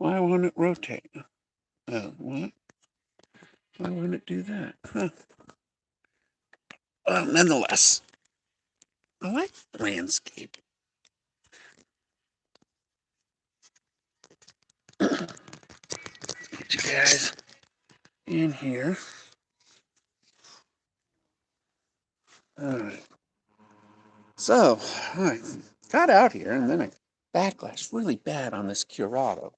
Why won't it rotate? Oh, what? Why wouldn't it do that? Huh. Well, nonetheless, I like landscape. Get you guys in here. All right. So, I got out here and then I backlashed really bad on this Curado.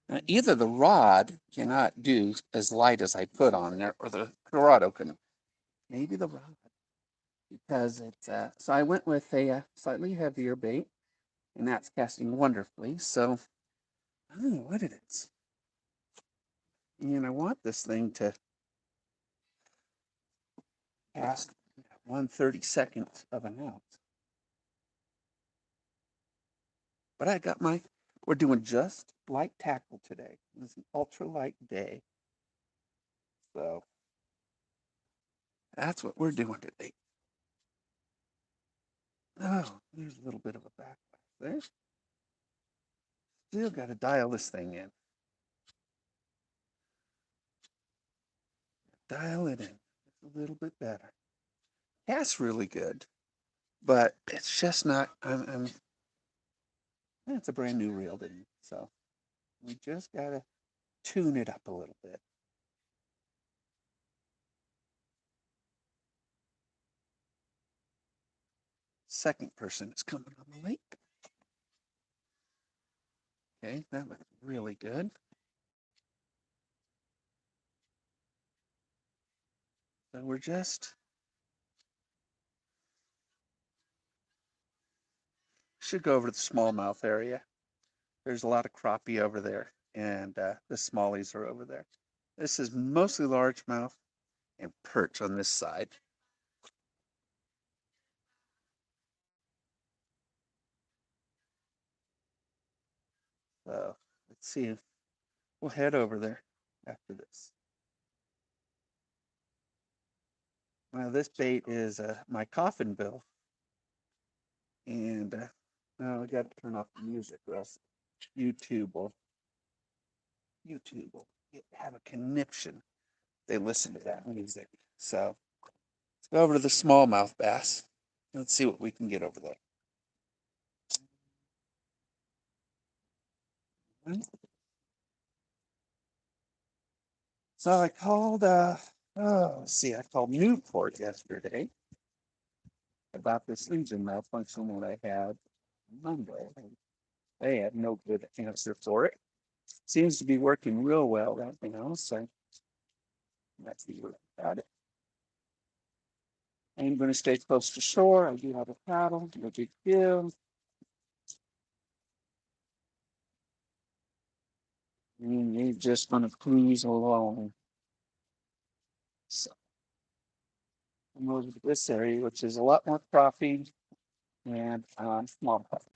Now, either the rod cannot do as light as I put on there, or the Curado can. Maybe the rod, because it's so I went with a slightly heavier bait, and that's casting wonderfully. So I don't know what it is, and I want this thing to cast 1/32 of an ounce. But I got my. We're doing just light tackle today. It's an ultralight day, so that's what we're doing today. Oh, there's a little bit of a backlash there. Still got to dial this thing in. Dial it in a little bit better. Casts really good, but it's just not. It's a brand new reel to me, so we just gotta tune it up a little bit. Second person is coming on the lake. Okay, that looks really good. So we're just should go over to the smallmouth area. There's a lot of crappie over there, and the smallies are over there. This is mostly largemouth and perch on this side. So let's see if we'll head over there after this. Now this bait is my coffin bill, and now I got to turn off the music, or else YouTube will have a conniption. They listen to that music. So let's go over to the smallmouth bass. Let's see what we can get over there. So I called. Let's see. I called Newport yesterday about this engine malfunction that I had Monday. They had no good answer for it. Seems to be working real well right now, so let's see about it. I'm going to stay close to shore. I do have a paddle, no big deal. And you're just going to cruise along. So I'm over to this area, which is a lot more crappie and small crappie.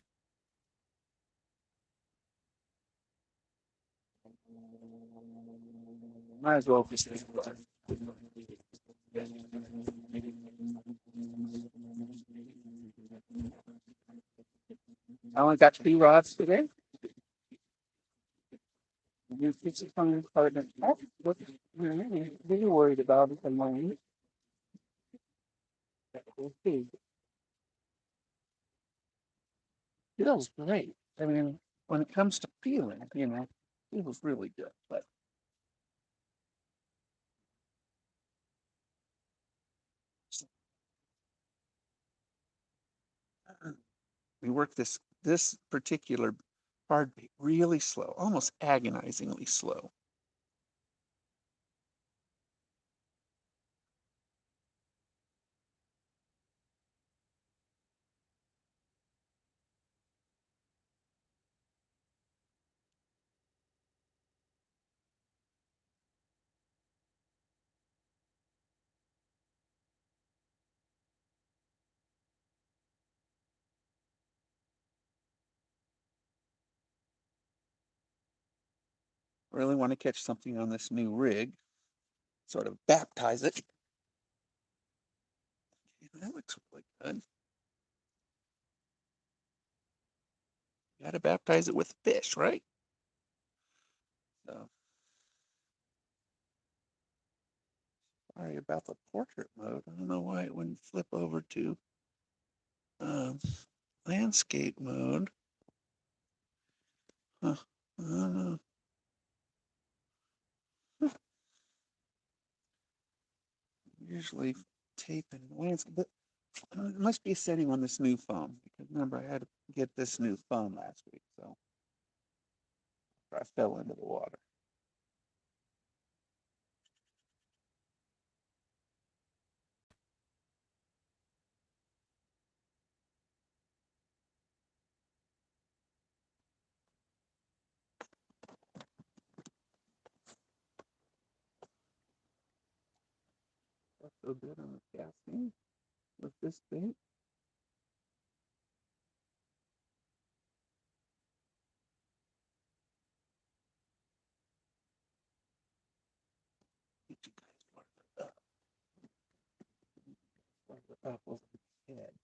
Might as well just. I only got 2 rods today. You keep your phone partner. What are you worried about the money? Okay. Feels great. I mean, when it comes to feeling, it was really good. But we worked this particular hard bait really slow, almost agonizingly slow. Really want to catch something on this new rig, sort of baptize it. That looks really good. Got to baptize it with fish, right? So sorry about the portrait mode. I don't know why it wouldn't flip over to um, landscape mode. Huh. I don't know. Usually tape and landscape, but it must be a setting on this new phone because remember I had to get this new phone last week, so I fell into the water. That's so good on the casting with this bait. Get you guys farther up over the head.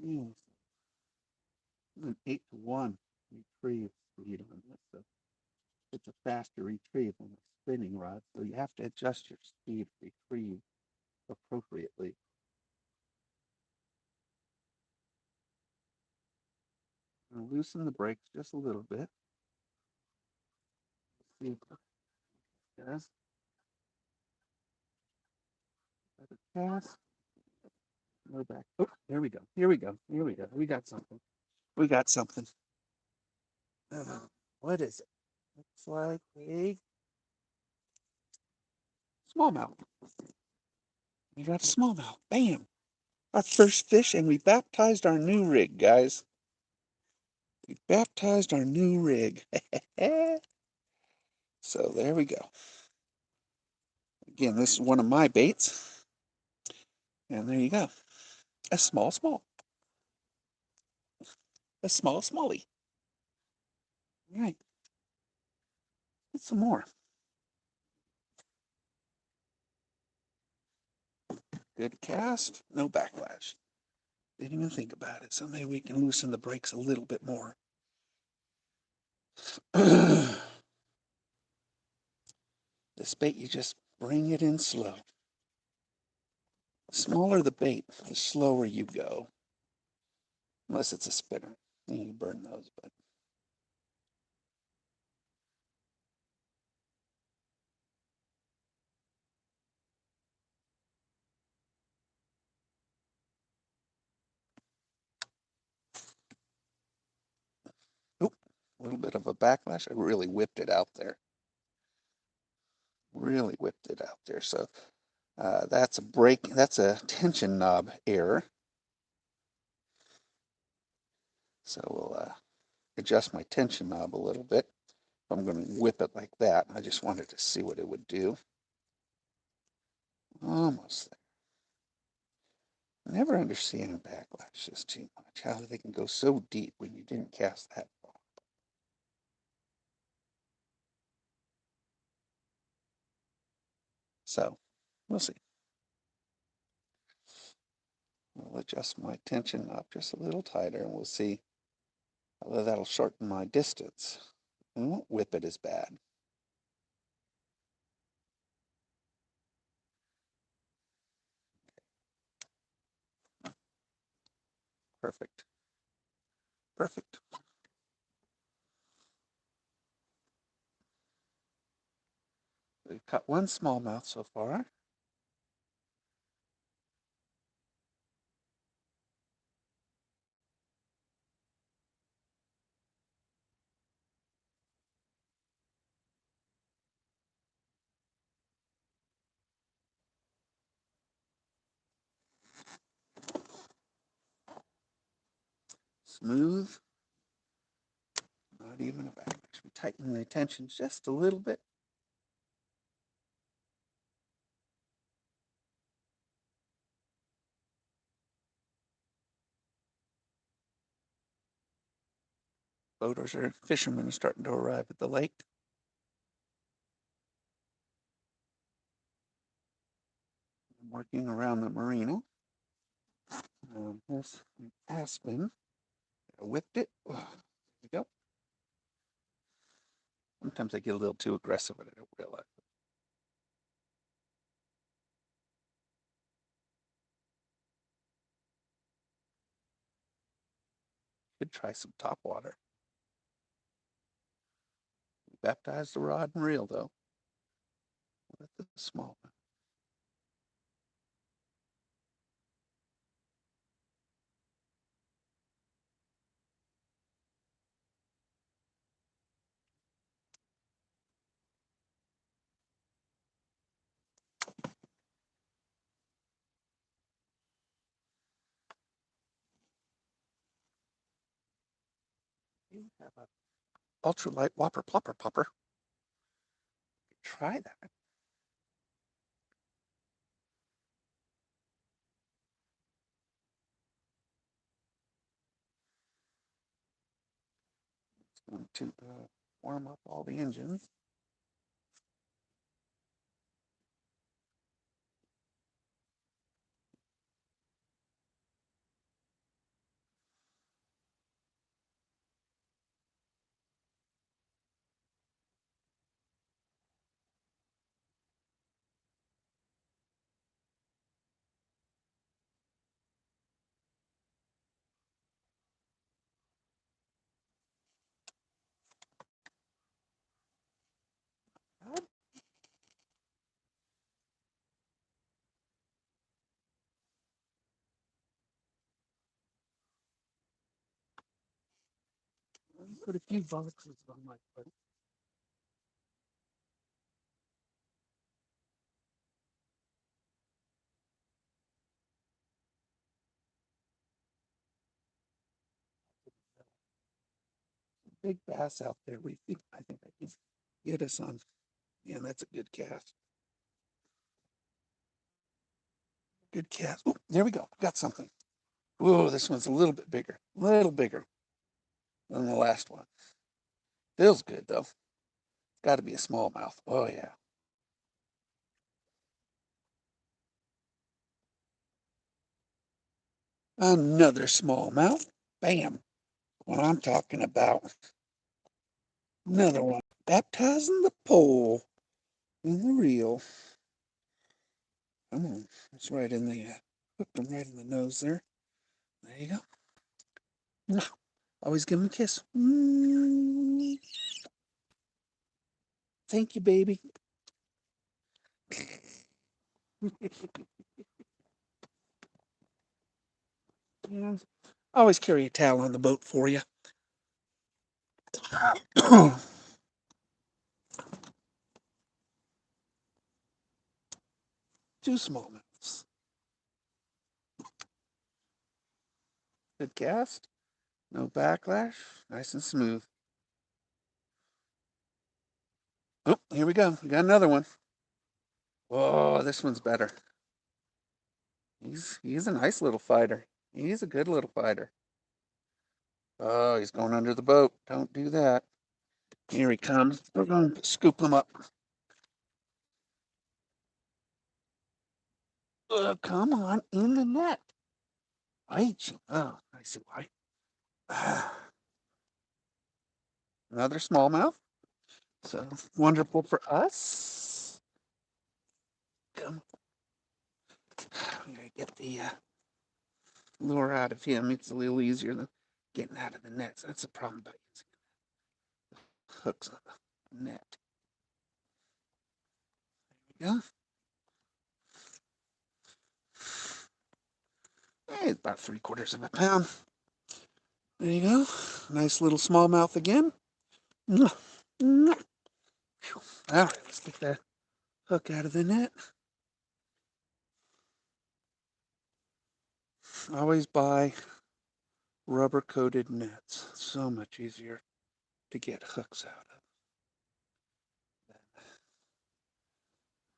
Yes. An 8-to-1 retrieve speed on this, so it's a faster retrieve than a spinning rod, so you have to adjust your speed retrieve appropriately. Loosen the brakes just a little bit. See if it does. Let it pass. Go back. Oh, here we go. Here we go. Here we go. We got something. We got something. What is it? Looks like a smallmouth. We got a smallmouth. Bam! Our first fish, and we baptized our new rig, guys. We baptized our new rig. So there we go. Again, this is one of my baits. And there you go. A small, small. A small, smallie. All right. Get some more. Good cast. No backlash. Didn't even think about it. So maybe we can loosen the brakes a little bit more. This bait, you just bring it in slow. The smaller the bait, the slower you go. Unless it's a spinner. You burn those, but oop, a little bit of a backlash. I really whipped it out there. Really whipped it out there. So that's a break. That's a tension knob error. So we'll adjust my tension knob a little bit. I'm going to whip it like that. I just wanted to see what it would do. Almost there. I never understand backlashes too much. How they can go so deep when you didn't cast that far. So we'll see. I'll adjust my tension knob just a little tighter and we'll see whether that'll shorten my distance. I won't whip it as bad. Perfect. Perfect. We've caught one smallmouth so far. Smooth. Not even a backlash. We tighten the tension just a little bit. Boaters or fishermen are starting to arrive at the lake. working around the marina. There's an aspen. I whipped it. Oh, there we go. Sometimes I get a little too aggressive and I don't realize it. Could try some top water. Baptize the rod and reel though. With the small one. You have a ultralight whopper plopper popper. Try that. It's going to warm up all the engines. Put a few boxes on my plate. Big bass out there. I think I can get us on. Yeah, that's a good cast. Good cast. Oh, there we go. Got something. Oh, this one's a little bit bigger. A little bigger than the last one. Feels good though. Got to be a smallmouth. Oh yeah. Another smallmouth. Bam. What I'm talking about. Another one. Baptizing the pole in the reel. Come on. It's right in the hooked him right in the nose there. There you go. Always give him a kiss. Thank you, baby. Yeah. Always carry a towel on the boat for you. Two smallmouths. Good cast. No backlash. Nice and smooth. Oh, here we go. We got another one. Oh, this one's better. He's a nice little fighter. He's a good little fighter. Oh, he's going under the boat. Don't do that. Here he comes. We're going to scoop him up. Come on, in the net. Right. Oh, I see why. Another smallmouth. So wonderful for us. Come. I'm gonna get the lure out of him. It's a little easier than getting out of the net. So that's the problem about using hooks on the net. There we go. Hey, it's about 3/4 of a pound. There you go. Nice little smallmouth again. All right, let's get that hook out of the net. Always buy rubber coated nets. So much easier to get hooks out of than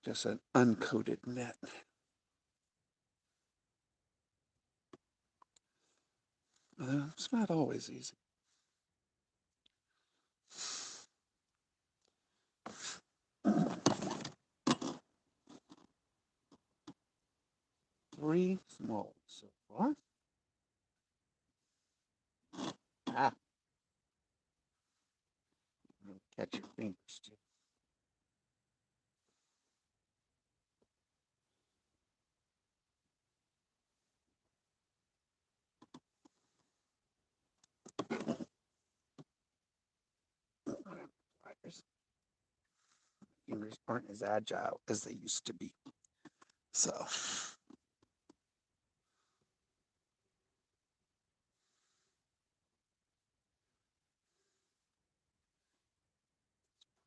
just an uncoated net. It's not always easy. small so far. Ah, catch your fingers too. Fingers aren't as agile as they used to be. So,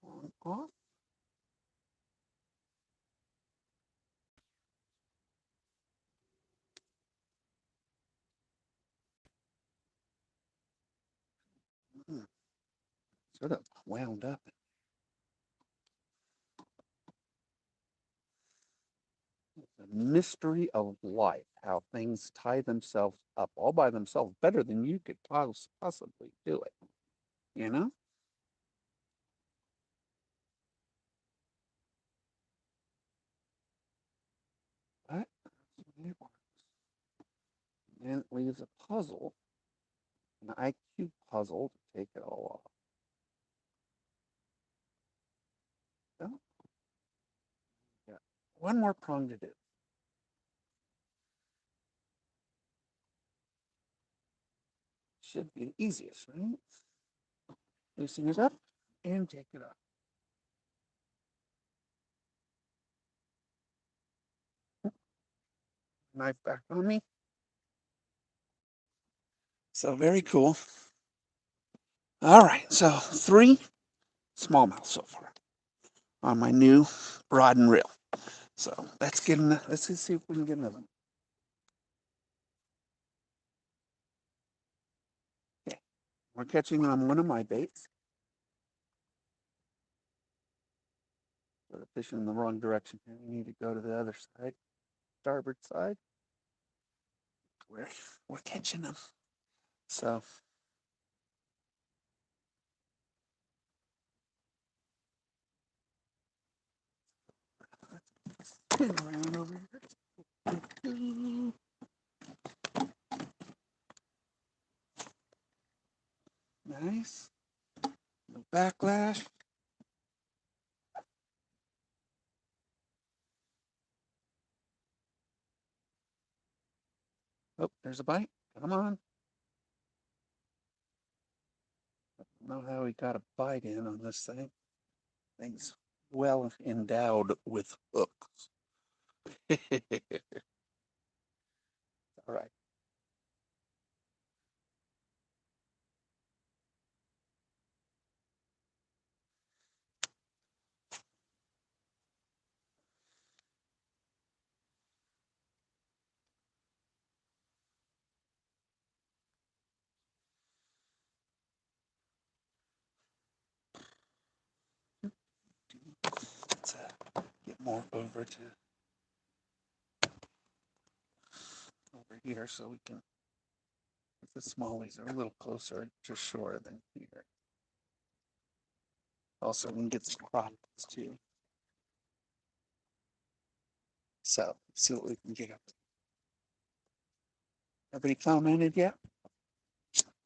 on off. Sort of wound up. The mystery of life, how things tie themselves up all by themselves better than you could possibly do it. You know? But it works. And it leaves a puzzle, an IQ puzzle to take it all off. So, yeah. One more prong to do. Should be the easiest, right? Loosen it up and take it off. Knife back on me. So very cool. All right, so 3 smallmouth so far on my new rod and reel. So let's see if we can get another one. Okay, we're catching on one of my baits. So the fishing in the wrong direction here. We need to go to the other side, starboard side. We're catching them. So let's spin around over here. Nice. No backlash. Oh, there's a bite. Come on. I don't know how we got a bite in on this thing. Thing's well endowed with hooks. All right. Let's get more over here so we can. The smallies are a little closer to shore than here. Also, we can get some crappie too. So, see what we can get up. Everybody commented yet?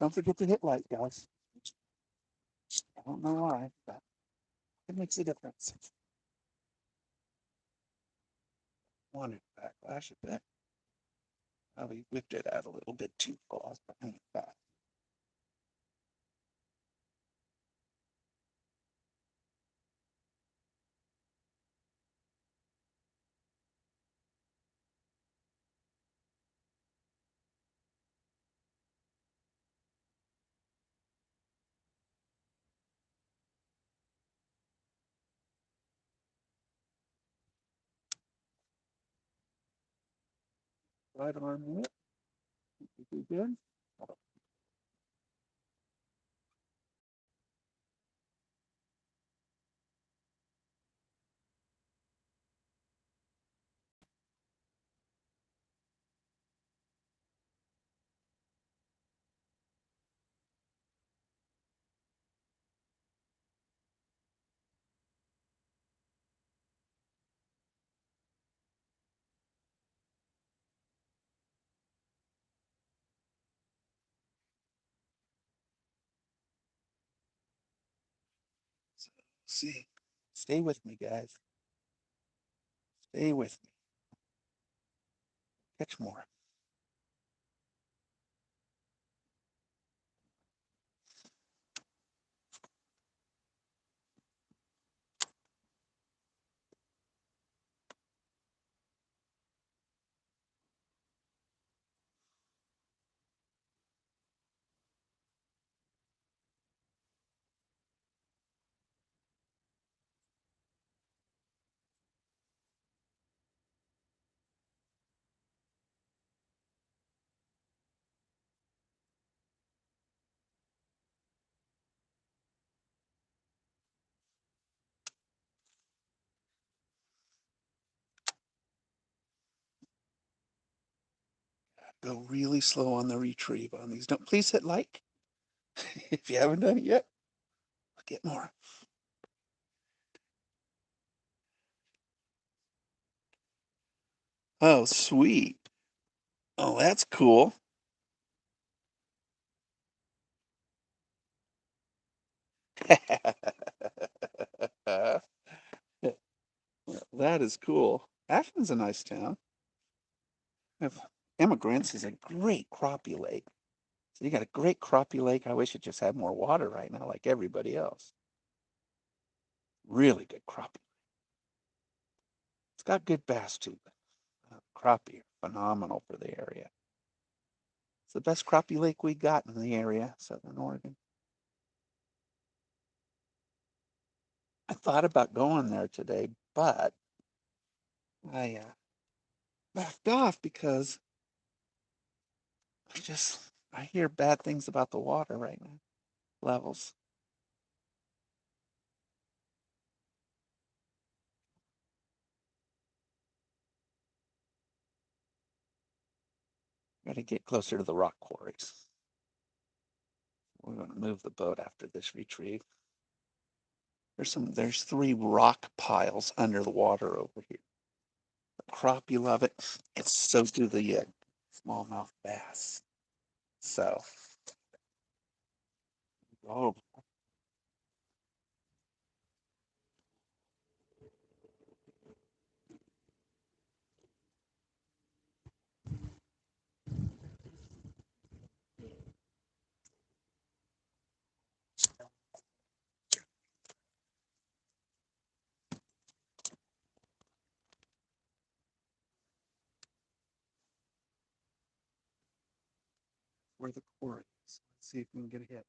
Don't forget to hit like, guys. I don't know why, but it makes a difference. Wanted backlash a bit. Probably whipped it out a little bit too fast behind the back. Right arm whip. Be good. See, stay with me, guys. Stay with me. Catch more. Go really slow on the retrieve on these. Don't please hit like if you haven't done it yet. Get more. Oh, sweet. Oh, that's cool. That is cool. Ashland's a nice town. Emigrants is a great crappie lake. So you got a great crappie lake. I wish it just had more water right now, like everybody else. Really good crappie. It's got good bass too. Crappie are phenomenal for the area. It's the best crappie lake we got in the area, Southern Oregon. I thought about going there today, but I backed off because I hear bad things about the water right now. Levels. Got to get closer to the rock quarries. We're going to move the boat after this retrieve. There's three rock piles under the water over here. The crappie love it. It's so do the smallmouth bass. So, oh, where the quarry is. Let's see if we can get a hit.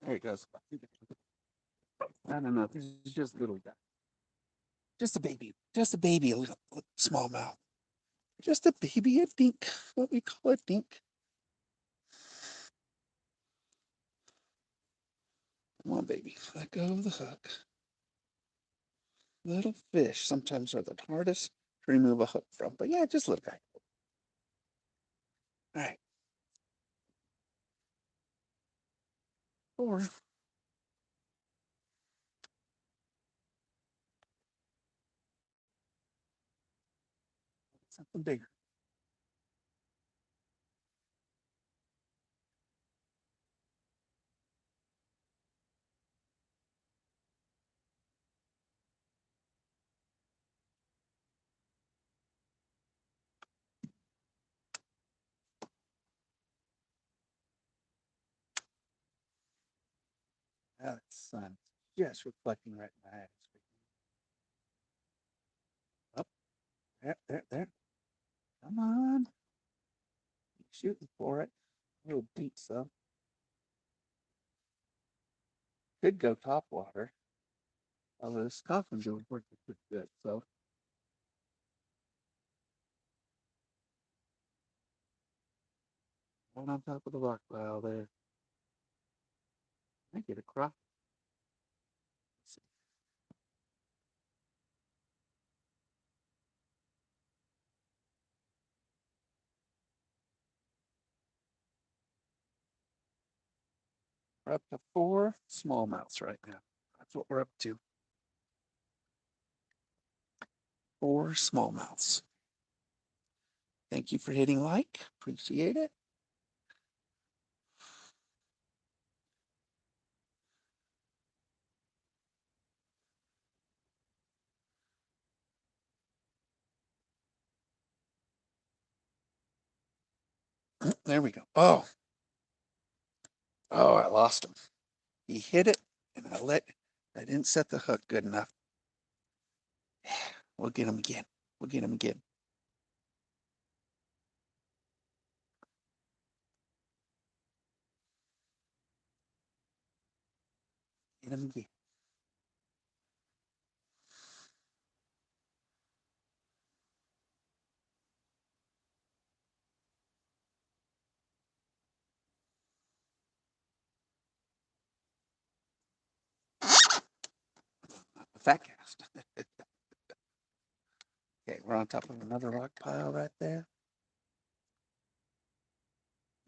There he goes. I don't know. This is just a little guy. Just a baby. Just a baby, a little smallmouth. Just a baby, a dink. What we call a dink. Come on, baby. Let go of the hook. Little fish sometimes are the hardest to remove a hook from. But yeah, just a little guy. All right. Or something bigger. That sun just reflecting right in my eyes. Up, there, there, there. Come on. Keep shooting for it. A little beat some. Could go top water. Although this coffin's really working pretty good. So Right on top of the rock pile there. I get a crop. We're up to 4 smallmouths right now. That's what we're up to. 4 smallmouths. Thank you for hitting like. Appreciate it. There we go. Oh, I lost him. He hit it, and I didn't set the hook good enough. We'll get him again. We'll get him again. Get him again. A fat cast. Okay, we're on top of another rock pile right there.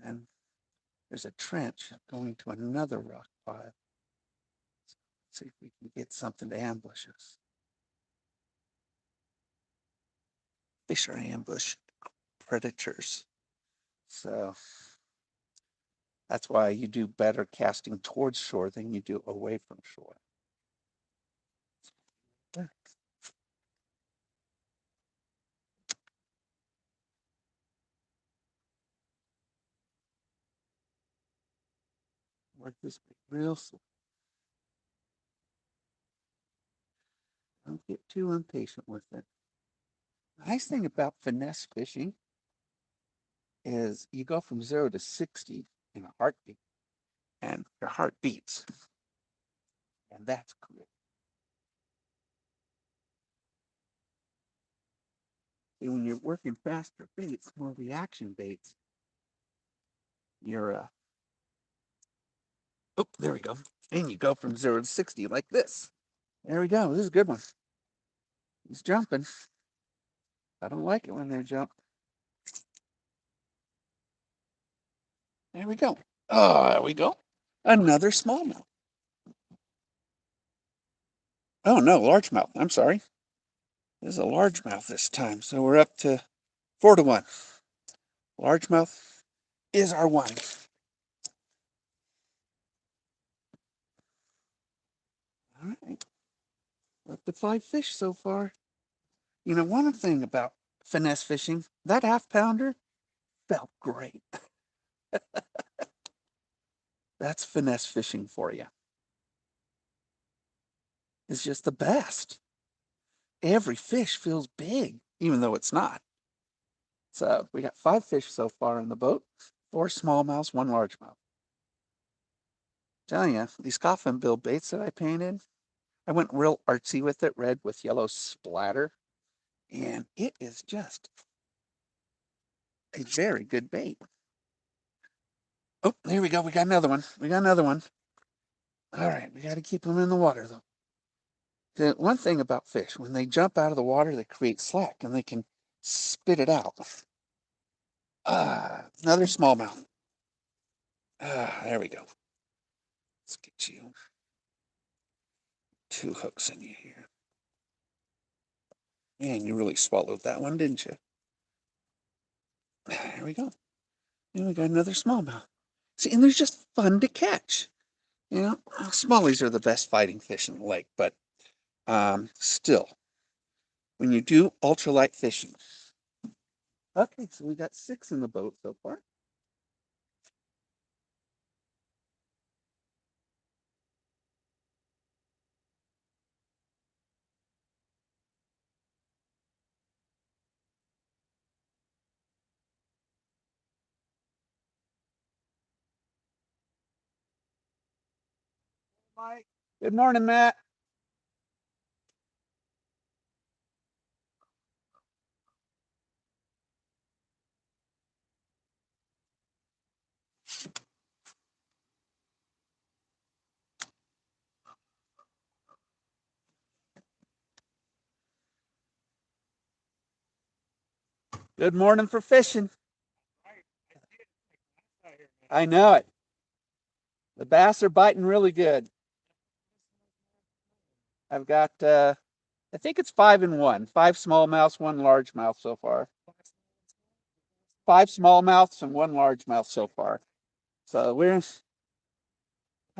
And there's a trench going to another rock pile. So let's see if we can get something to ambush us. Fish are ambush predators. So that's why you do better casting towards shore than you do away from shore. There. Work this real slow. Don't get too impatient with it. The nice thing about finesse fishing is you go from 0 to 60 in a heartbeat, and your heart beats. And that's great. See, when you're working faster baits, more reaction baits, you're oh, there we go. And you go from 0 to 60 like this. There we go. This is a good one. He's jumping. I don't like it when they jump. There we go. Oh, there we go. Another smallmouth. Oh no, largemouth. I'm sorry. This is a largemouth this time. So we're up to 4 to 1. Largemouth is our one. All right. We're up to 5 fish so far. You know, one thing about finesse fishing, that half pounder felt great. That's finesse fishing for you. It's just the best. Every fish feels big, even though it's not. So we got 5 fish so far in the boat, 4 smallmouths, 1 largemouth. Telling you, these coffin bill baits that I painted, I went real artsy with it, red with yellow splatter, and it is just a very good bait. Oh, here we go. We got another one. We got another one. All right, we got to keep them in the water, though. The one thing about fish, when they jump out of the water, they create slack, and they can spit it out. Another smallmouth. There we go. Let's get you 2 hooks in you here. Man, you really swallowed that one, didn't you? There we go. And we got another smallmouth. See, and they're just fun to catch. You know, smallies are the best fighting fish in the lake, but still, when you do ultralight fishing. Okay, so we got 6 in the boat so far. Mike. Good morning, Matt. Good morning for fishing. I know it. The bass are biting really good. I've got, I think it's 5 and 1. 5 smallmouths, 1 largemouth so far. 5 smallmouths and 1 largemouth so far. So I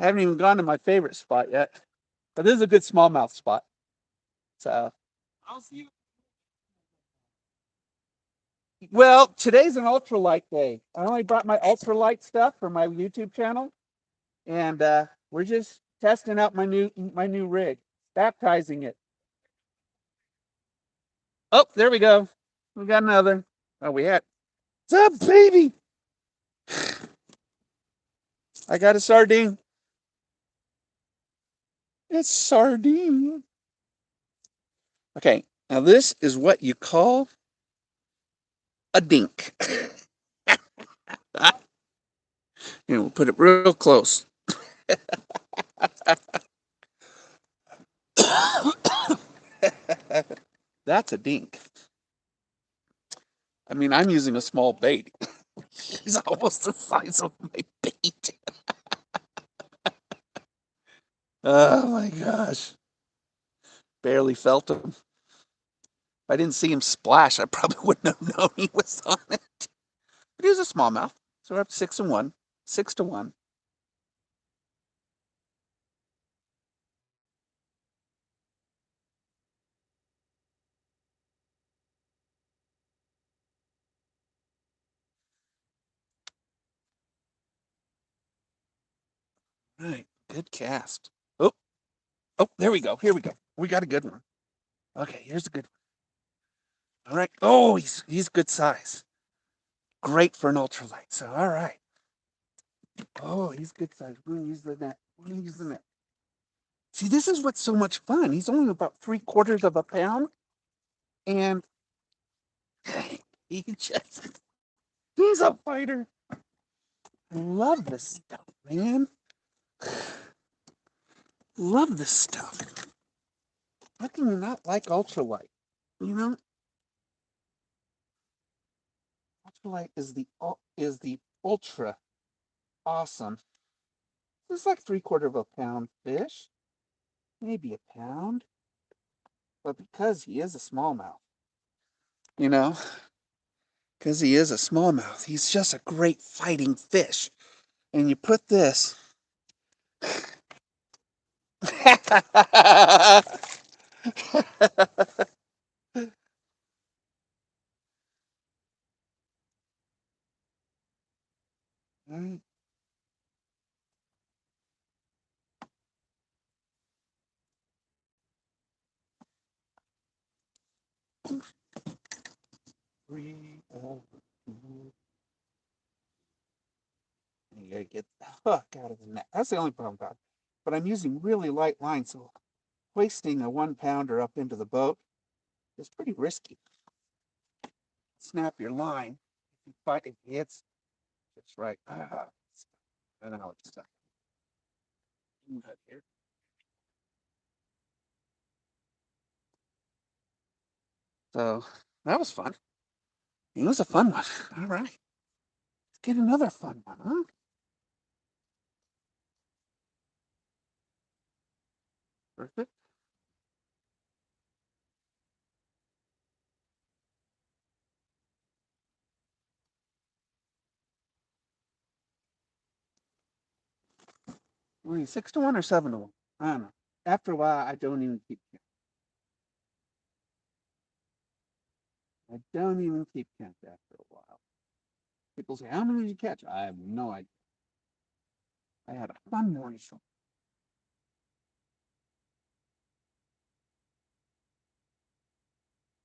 haven't even gone to my favorite spot yet, but this is a good smallmouth spot. So, well, today's an ultralight day. I only brought my ultralight stuff for my YouTube channel, and we're just testing out my new rig, baptizing it. Oh, there we go. We got another. Oh, we had. What's up, baby? I got a sardine. It's sardine. Okay, now this is what you call a dink. We'll put it real close. That's a dink. I mean, I'm using a small bait. He's almost the size of my bait. Oh my gosh. Barely felt him. If I didn't see him splash, I probably wouldn't have known he was on it. But he was a smallmouth. So we're up 6-1. 6-1. All right. Good cast. Oh, oh, there we go. Here we go. We got a good one. Okay, here's a good one. All right. Oh, he's good size. Great for an ultralight. So all right. Oh, he's good size. We're gonna use the net. We're gonna use the net. See, this is what's so much fun. He's only about 3/4 of a pound, and he just he's a fighter. I love this stuff, man. Love this stuff. How can you not like ultralight? You know, ultralight is the ultra awesome. It's like 3/4 of a pound fish, maybe a pound, but because he is a smallmouth, you know, because he is a smallmouth, he's just a great fighting fish. And you put this. You gotta get the hook out of the net. That's the only problem about it. But I'm using really light line, so hoisting a 1 pounder up into the boat is pretty risky. Snap your line. If it hits, it's right. I don't know it's stuck. Here. So that was fun. It was a fun one. All right. Let's get another fun one, huh? Perfect. Were you 6-1 or 7-1? I don't know. After a while, I don't even keep count. I don't even keep count after a while. People say, "How many did you catch?" I have no idea. I had a fun morning.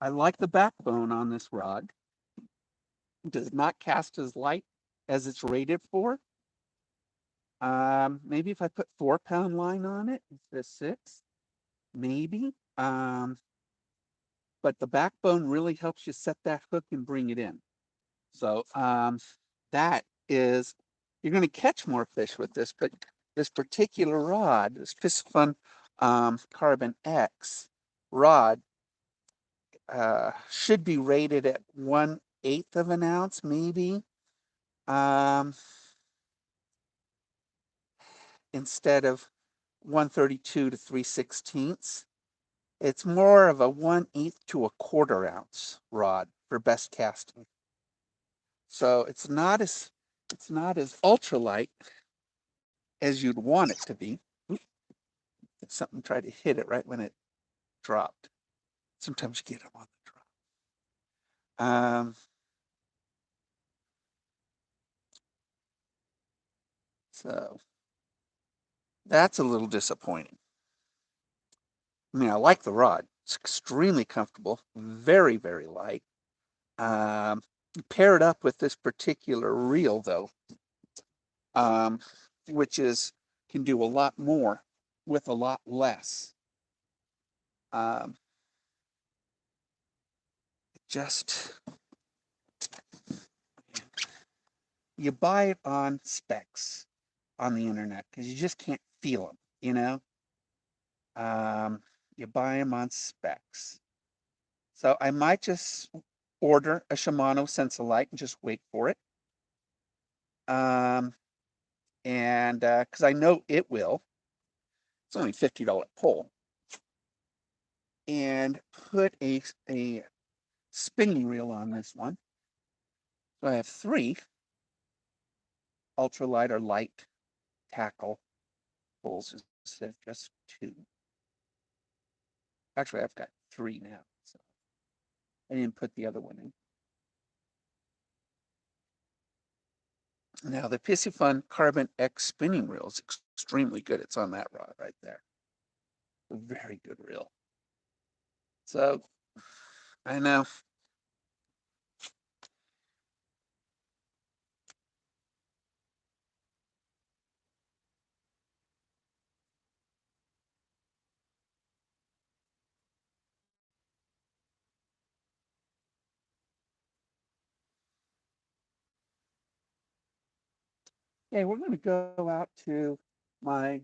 I like the backbone on this rod. It does not cast as light as it's rated for. Maybe if I put 4 pound line on it instead of 6, maybe. But the backbone really helps you set that hook and bring it in. So that is, you're going to catch more fish with this, but this particular rod, this Fish Fun Carbon X rod, should be rated at 1 1/8 of an ounce, maybe. Um, Instead of 132 to 3/16. It's more of a 1/8 to 1/4 ounce rod for best casting. So it's not as ultralight as you'd want it to be. Something tried to hit it right when it dropped. Sometimes you get them on the drop. So that's a little disappointing. I mean, I like the rod. It's extremely comfortable, very, very light. Um, Paired up with this particular reel, though, um, which can do a lot more with a lot less. Um, just you buy it on specs on the internet because you just can't feel them, you know. You buy them on specs. So I might just order a Shimano Sensolite and just wait for it. Um, and because I know it will. It's only $50 pole, and put a spinning reel on this one. So I have 3 ultralight or light tackle poles instead of just 2. Actually, I've got 3 now, so I didn't put the other one in. Now the Piscifun Carbon X spinning reel is extremely good. It's on that rod right there. A very good reel. So I know. Okay, we're going to go out to my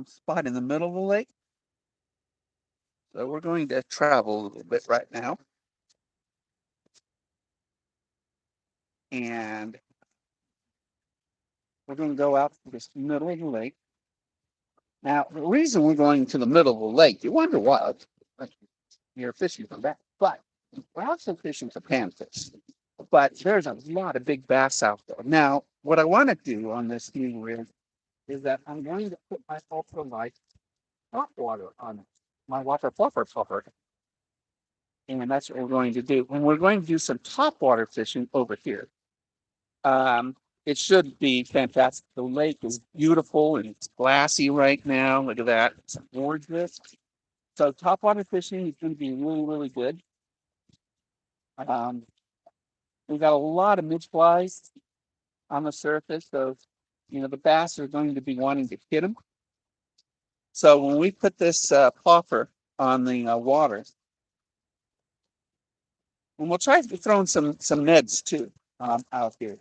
spot in the middle of the lake. So we're going to travel a little bit right now. And we're going to go out to this middle of the lake. Now, the reason we're going to the middle of the lake, you wonder why. Like, you're fishing for that. But we're also fishing for panfish. But there's a lot of big bass out there. Now, what I want to do on this new rig is that I'm going to put my ultralight hot water on my water fluffer. And that's what we're going to do. And we're going to do some top water fishing over here. Um, it should be fantastic. The lake is beautiful and it's glassy right now. Look at that. It's gorgeous. So top water fishing is going to be really, really good. Um, we've got a lot of mid-flies on the surface. So, the bass are going to be wanting to hit them. So when we put this popper on the water, and we'll try to throw in some nets too out here.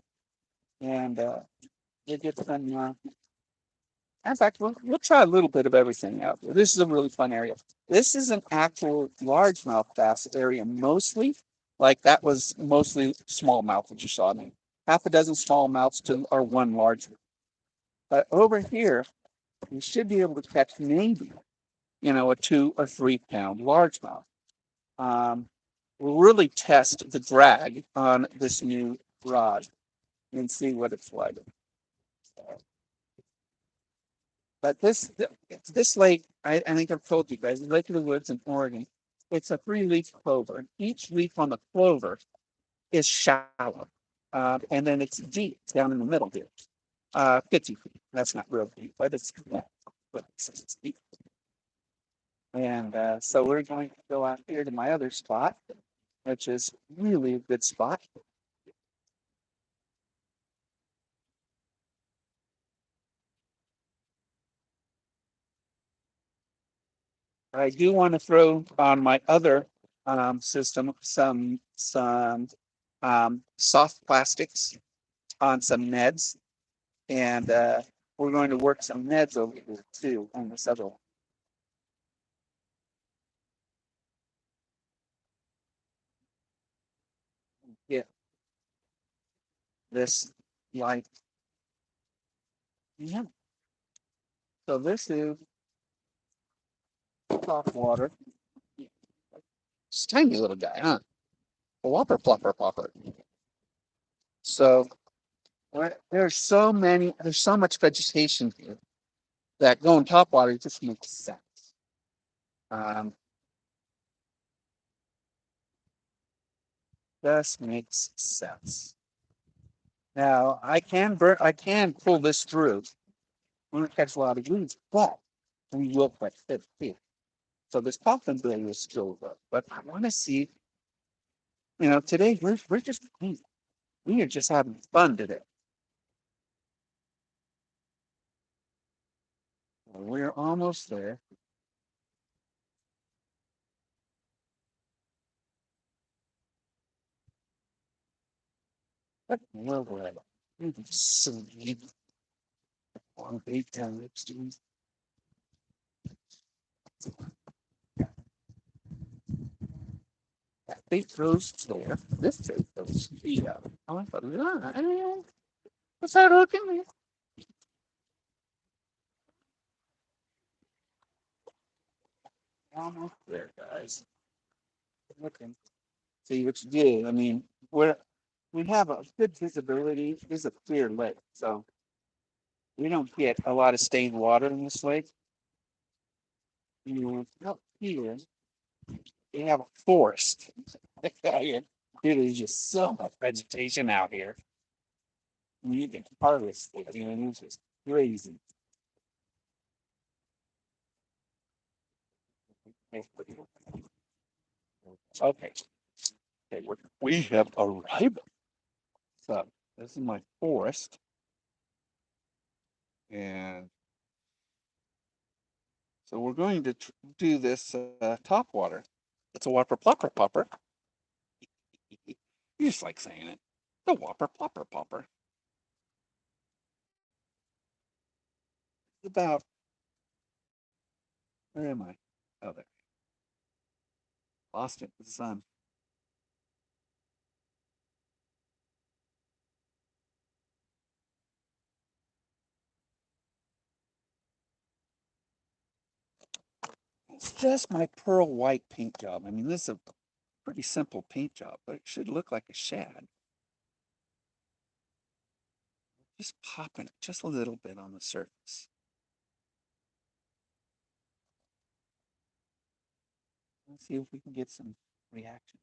And we'll get some in fact, we'll try a little bit of everything out there. This is a really fun area. This is an actual largemouth bass area mostly. Like that was mostly smallmouth that you saw. I mean, half a dozen smallmouths to or one large. But over here, you should be able to catch maybe, a 2 or 3 pound largemouth. We'll really test the drag on this new rod and see what it's like. But this lake, I think I've told you guys, Lake of the Woods in Oregon, it's a 3-leaf clover. And each leaf on the clover is shallow. And then it's deep down in the middle here. 50 feet. That's not real deep, but it's deep. And so we're going to go out here to my other spot, which is really a good spot. I do want to throw on my other system some soft plastics on some Neds, and we're going to work some Neds over here too on this other one. Yeah. this light. Yeah. So this is top water. It's a tiny little guy, huh? A whopper plopper popper. So there's so much vegetation here that going top water just makes sense. Um, just makes sense. Now I can pull this through. We won't catch a lot of weeds, but we will quite fit here. So this popping blade is still up, but I want to see. Today we're just we are just having fun today. We're almost there. But where we're at. So long bait down next to me. That bait throws there. This bait throws here. Oh, I thought, what's that hooking there? Almost there, guys. Looking. See what you do. I mean, we have a good visibility. This is a clear lake, so we don't get a lot of stained water in this lake. Up here, we have a forest. There's just so much vegetation out here. You can harvest it. It's just crazy. Okay. Okay, we have arrived. So this is my forest, and so we're going to do this top water. It's a whopper plopper popper. You just like saying it. The whopper plopper popper. It's about, where am I? Oh, there. Lost it in the sun. It's just my pearl white paint job. I mean, this is a pretty simple paint job, but it should look like a shad. Just popping it just a little bit on the surface. Let's see if we can get some reaction.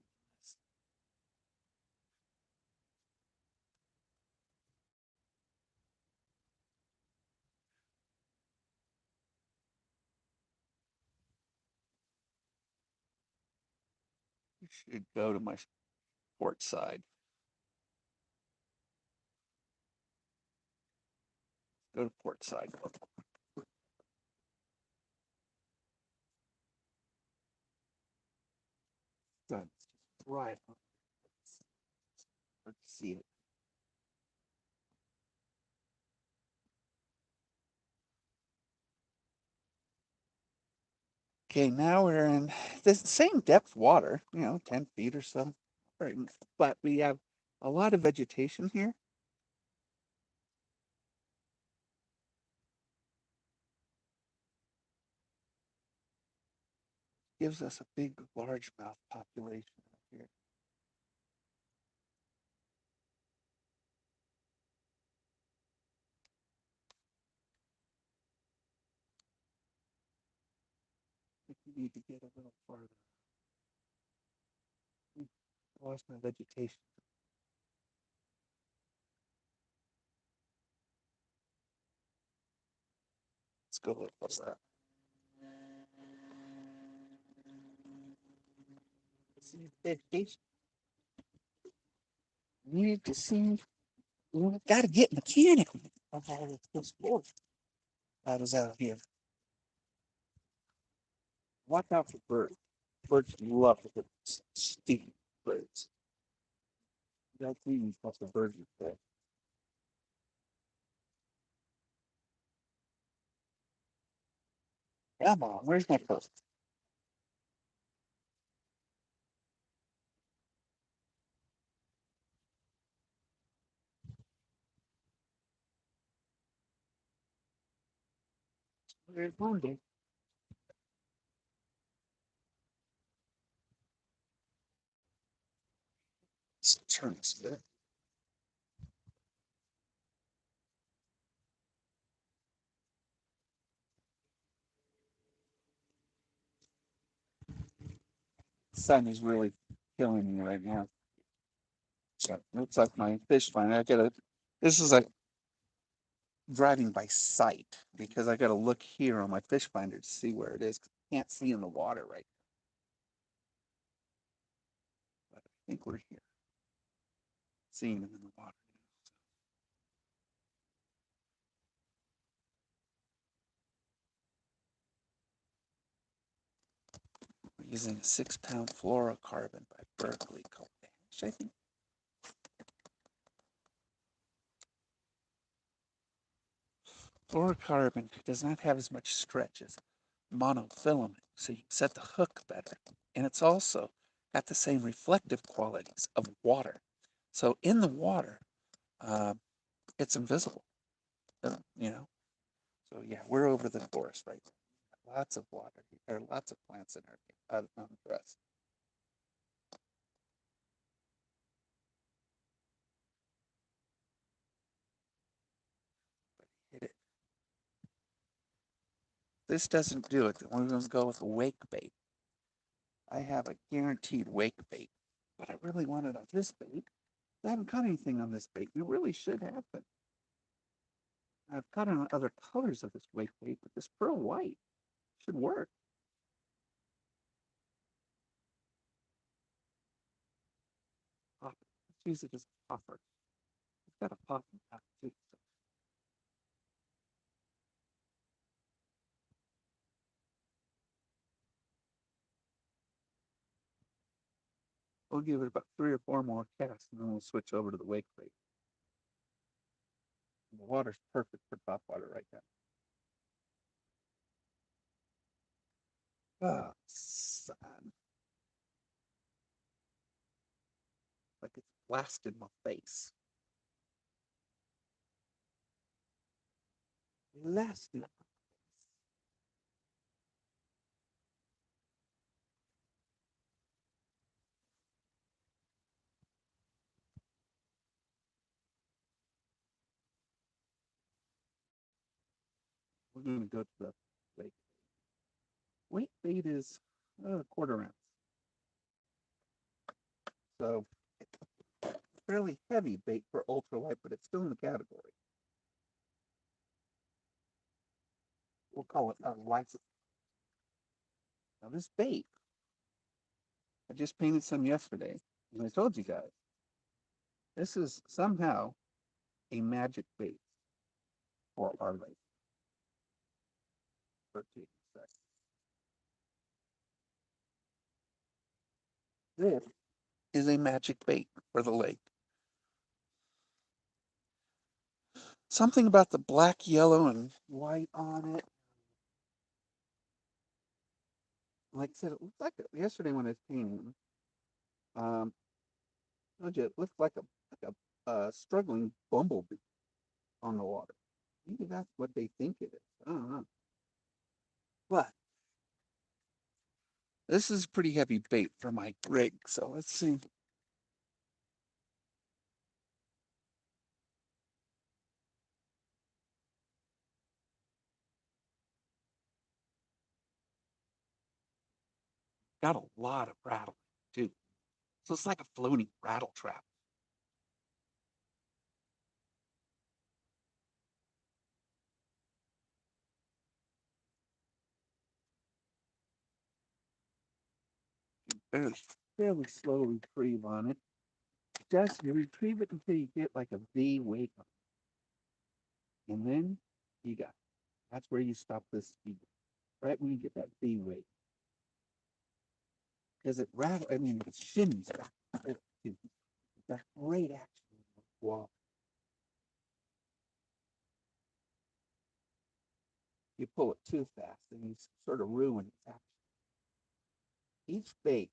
We should go to my port side. Go to port side. Done. Right. Let's see it. Okay, now we're in the same depth water, 10 feet or so. Right. But we have a lot of vegetation here. Gives us a big largemouth population here. I think we need to get a little farther. I lost my vegetation. Let's go look for that. See vegetation. We need to see. We got to get mechanical. That is out here. Watch out for birds. Birds love the stinky birds. That's even what the birds are for. Come on, where's my purse? There's wounded. Let's turn this bit. Sun is really killing me right now. So looks like my fish finder. I gotta. This is like driving by sight because I gotta look here on my fish finder to see where it is. I can't see in the water right now. But I think we're here. Seeing them in the water. We're using a 6-pound fluorocarbon by Berkeley called Ash, I think. Fluorocarbon does not have as much stretch as monofilament, so you set the hook better. And it's also got the same reflective qualities of water. So in the water, uh, it's invisible, you know. So yeah, we're over the forest right now. Lots of water, there are lots of plants in our on the grass. Hit it. This doesn't do it. We're going to go with a wake bait. I have a guaranteed wake bait, but I really wanted on this bait. I haven't caught anything on this bait. You really should have been. I've caught on other colors of this wake bait, but this pearl white should work. Pop it. Let's use it as a popper. It's got a pop out too. So we'll give it about 3 or 4 more casts, and then we'll switch over to the wake bait. The water's perfect for top water right now. Oh, sun. Like it's blasted my face. Blasted. We're going to go to the wake. Wake bait is a quarter ounce. So fairly heavy bait for ultralight, but it's still in the category. We'll call it a license. Now this bait, I just painted some yesterday, and I told you guys, this is somehow a magic bait for our lake. 13 seconds. This is a magic bait for the lake. Something about the black, yellow, and white on it. Like I said, it looked like yesterday when I was painting them. Um, it looked like a struggling bumblebee on the water. Maybe that's what they think it is. I don't know. But this is pretty heavy bait for my rig. So let's see. Got a lot of rattle too. So it's like a floating rattle trap. Fairly, fairly slow retrieve on it. Just you retrieve it until you get like a V wake on it. And then you got that's where you stop this speed. Right when you get that V wake. Because it rattle, I mean it shimmies. It's got great action on the wall. You pull it too fast and you sort of ruin its action. Each bait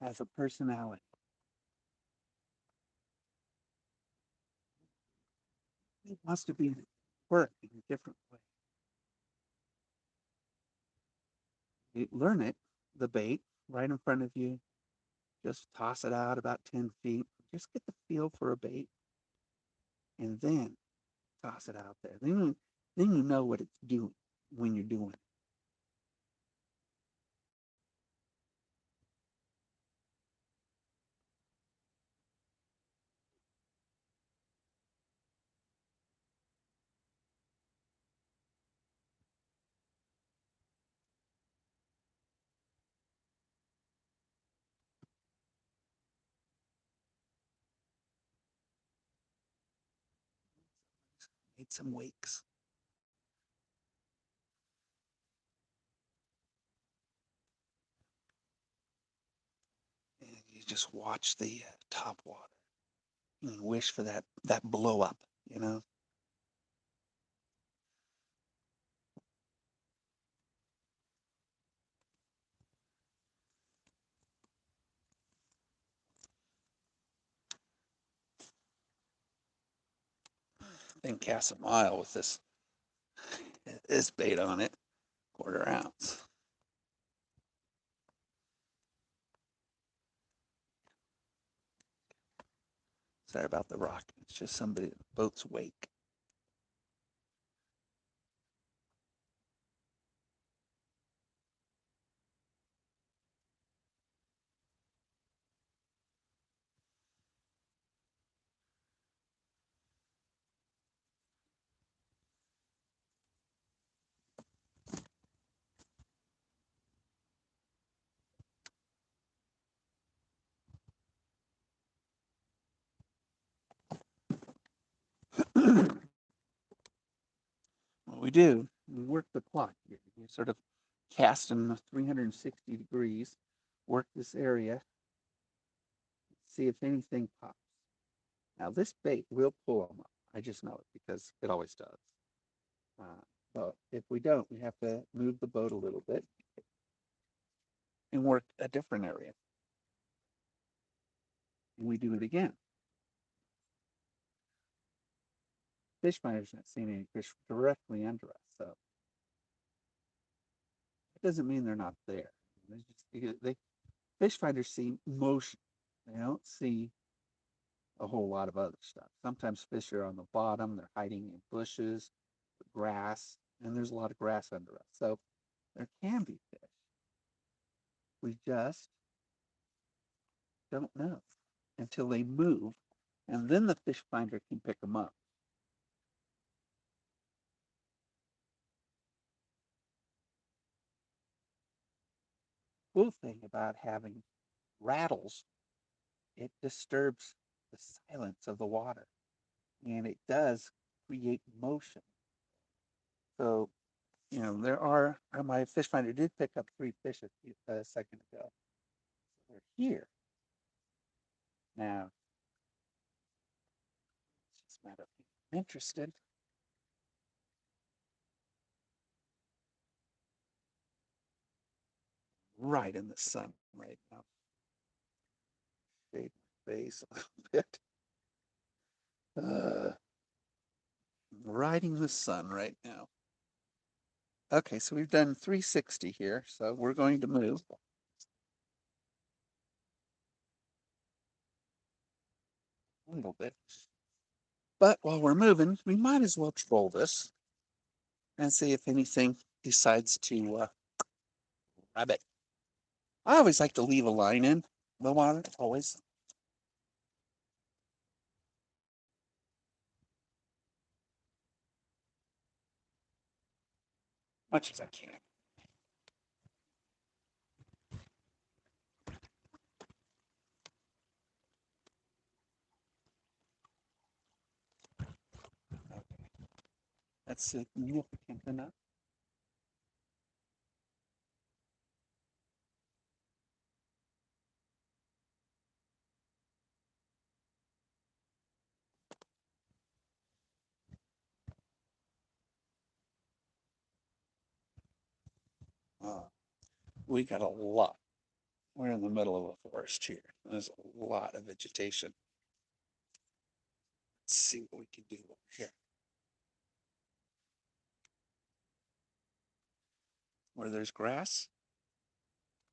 has a personality. It wants to be worked in a different way. You learn it, the bait, right in front of you. Just toss it out about 10 feet. Just get the feel for a bait and then toss it out there. Then you know what it's doing when you're doing it. Made some wakes. And you just watch the top water and wish for that blow up, you know. Then cast a mile with this bait on it, 1/4 ounce. Sorry about the rock. It's just somebody boat's wake. What we do, we work the clock. You sort of cast in 360 degrees, work this area, see if anything pops. Now this bait will pull them up. I just know it because it always does. But if we don't, we have to move the boat a little bit and work a different area. And we do it again. Fish finders not seeing any fish directly under us, so it doesn't mean they're not there. Fish finders see motion. They don't see a whole lot of other stuff. Sometimes fish are on the bottom, they're hiding in bushes, grass, and there's a lot of grass under us. So there can be fish. We just don't know until they move, and then the fish finder can pick them up. Cool thing about having rattles, it disturbs the silence of the water, and it does create motion. So, there are, my fish finder did pick up 3 fish a second ago. They're here. Now, it's just a matter of being interested. Right in the sun right now. Shade my face a little bit. Uh, Riding the sun right now. Okay, so we've done 360 here, so we're going to move a little bit. But while we're moving, we might as well troll this and see if anything decides to grab it. I always like to leave a line in the water, always. Much as I can. Okay. That's significant enough. Uh, we got a lot. We're in the middle of a forest here. There's a lot of vegetation. Let's see what we can do over here. Where there's grass,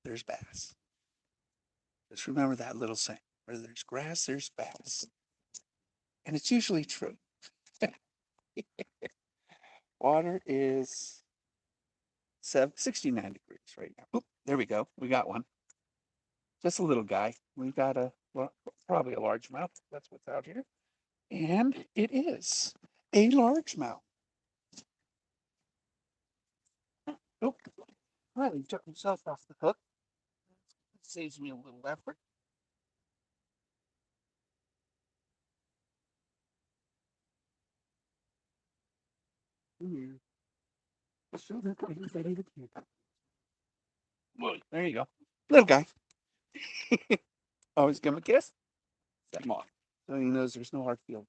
there's bass. Just remember that little saying, where there's grass, there's bass. And it's usually true. Water is 69 degrees right now. Oop, there we go. We got one. Just a little guy. We've got well, probably a largemouth. That's what's out here. And it is a largemouth. Oh, well, he took himself off the hook. It saves me a little effort. So that he's ready to camp. There you go. Little guy. Always give him a kiss. Set him off. So he knows there's no hard feelings.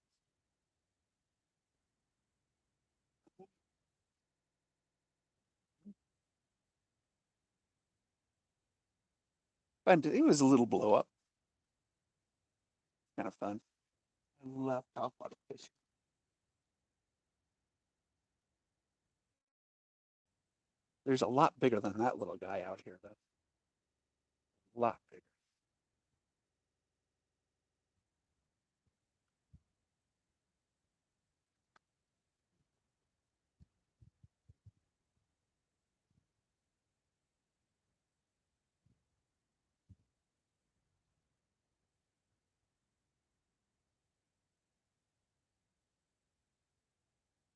Fun. It was a little blow up. Kind of fun. I love topwater fishing. There's a lot bigger than that little guy out here, though. A lot bigger.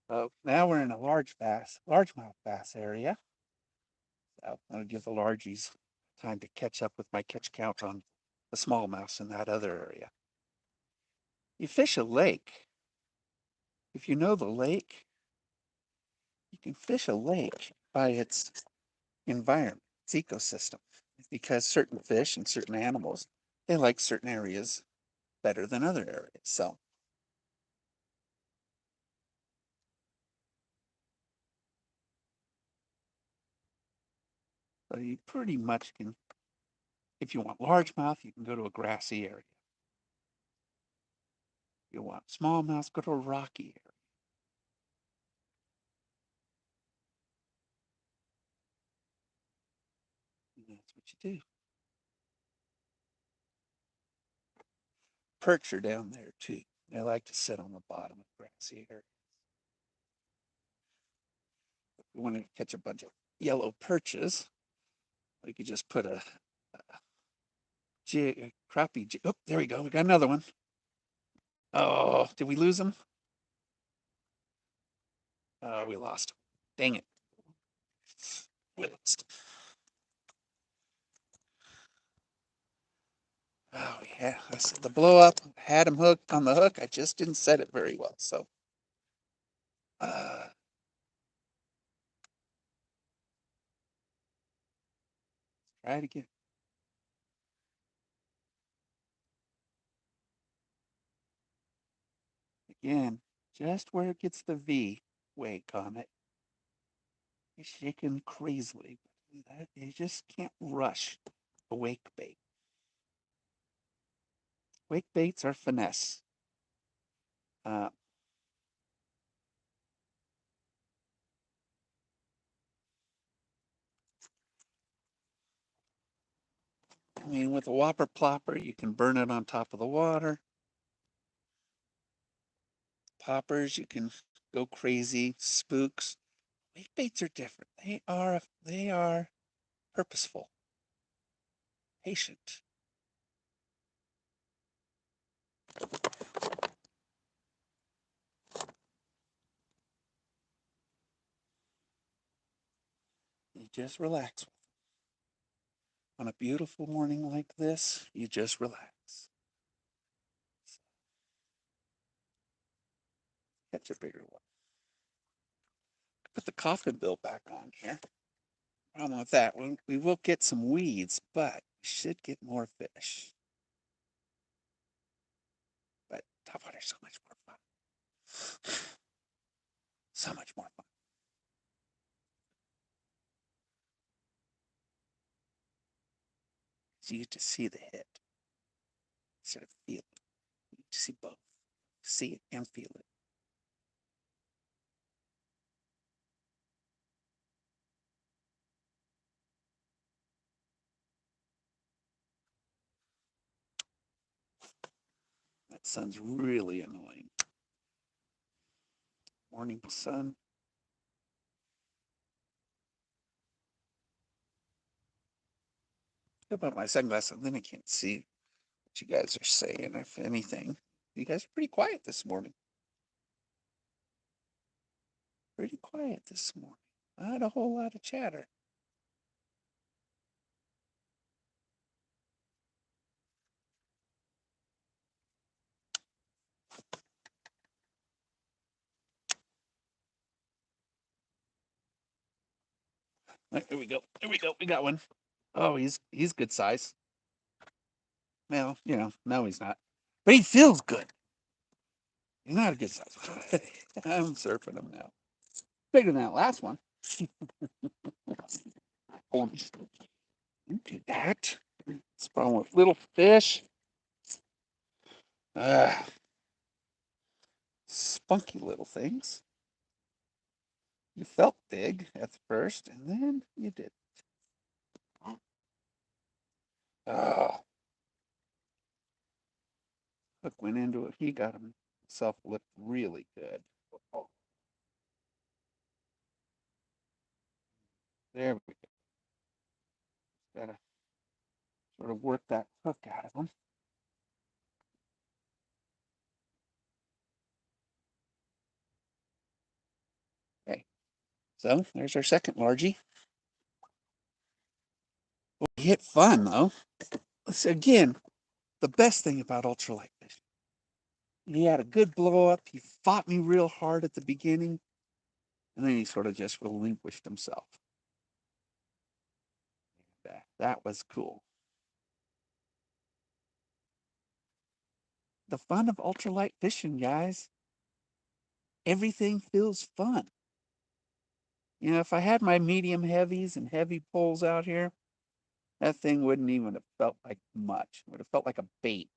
So now we're in a largemouth bass area. So I'll give the largies time to catch up with my catch count on the smallmouths in that other area. You fish a lake. If you know the lake, you can fish a lake by its environment, its ecosystem, because certain fish and certain animals, they like certain areas better than other areas. So you pretty much can, if you want largemouth, you can go to a grassy area. If you want smallmouth, go to a rocky area. And that's what you do. Perch are down there too. They like to sit on the bottom of grassy areas. If you want to catch a bunch of yellow perches, we could just put a crappie jig. Oh, there we go. We got another one. Oh, did we lose him? Oh, we lost him. Dang it. We lost. Oh, yeah. I said the blow up. Had him hooked on the hook. I just didn't set it very well. So, uh, try it again. Again, just where it gets the V wake on it. He's shaking crazily. You just can't rush a wake bait. Wake baits are finesse. Uh, I mean, with a whopper plopper, you can burn it on top of the water. Poppers, you can go crazy. Spooks. Wake baits are different. They are purposeful, patient. You just relax. On a beautiful morning like this, you just relax. Catch a bigger one. Put the coffin bill back on here. Problem with that, we will get some weeds, but we should get more fish. But topwater is so much more fun. So much more fun. So you get to see the hit instead of feel it. You get to see both. See it and feel it. Sun's really annoying. Morning sun. How about my sunglasses? Then I can't see what you guys are saying, if anything. You guys are pretty quiet this morning. Pretty quiet this morning. Not a whole lot of chatter. There we go. There we go. We got one. Oh, he's good size. Well, no, he's not. But he feels good. He's not a good size. I'm surfing him now. Bigger than that last one. Into that. It's problem with little fish. Spunky little things. You felt big at first, and then you did. Oh, hook went into it. He got himself licked really good. There we go. Gotta sort of work that hook out of him. Okay, so there's our second largie. Well, he hit fun though. So again, the best thing about ultralight fishing. He had a good blow up. He fought me real hard at the beginning, and then he sort of just relinquished himself. That was cool. The fun of ultralight fishing, guys. Everything feels fun. If I had my medium heavies and heavy poles out here, that thing wouldn't even have felt like much. It would have felt like a bait.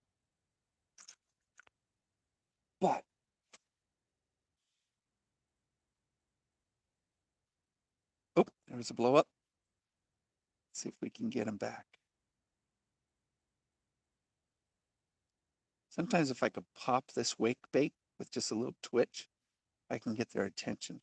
But oh, there was a blow up. Let's see if we can get him back. Sometimes if I could pop this wake bait with just a little twitch, I can get their attention.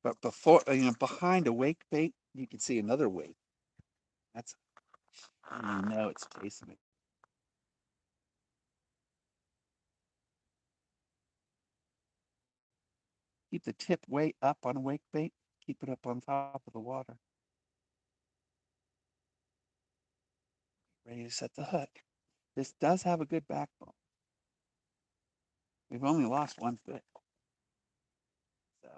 But before, behind a wake bait, you can see another wake. That's, it's chasing it. Keep the tip way up on a wake bait. Keep it up on top of the water. Ready to set the hook. This does have a good backbone. We've only lost one fish. So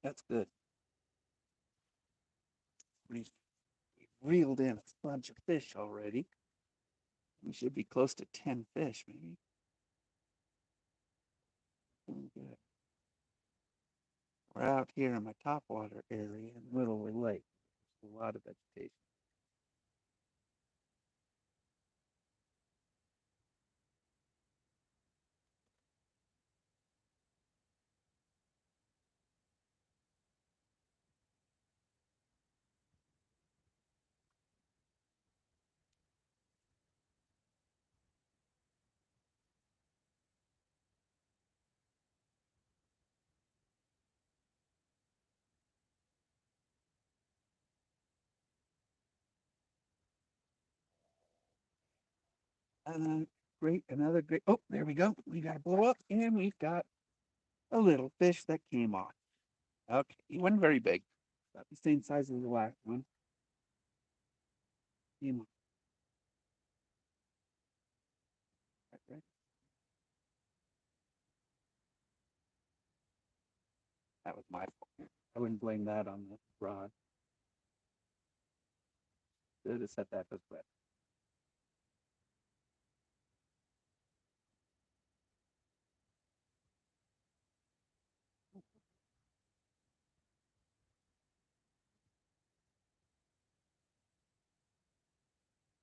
that's good. We've reeled in a bunch of fish already. We should be close to 10 fish, maybe. Good. We're out here in my topwater area in the middle of the lake. There's a lot of vegetation. Another great. Oh, there we go. We got a blow up, and we've got a little fish that came off. Okay, he wasn't very big. About the same size as the last one. Came off. Right. That was my fault. I wouldn't blame that on the rod. Should have set that this way.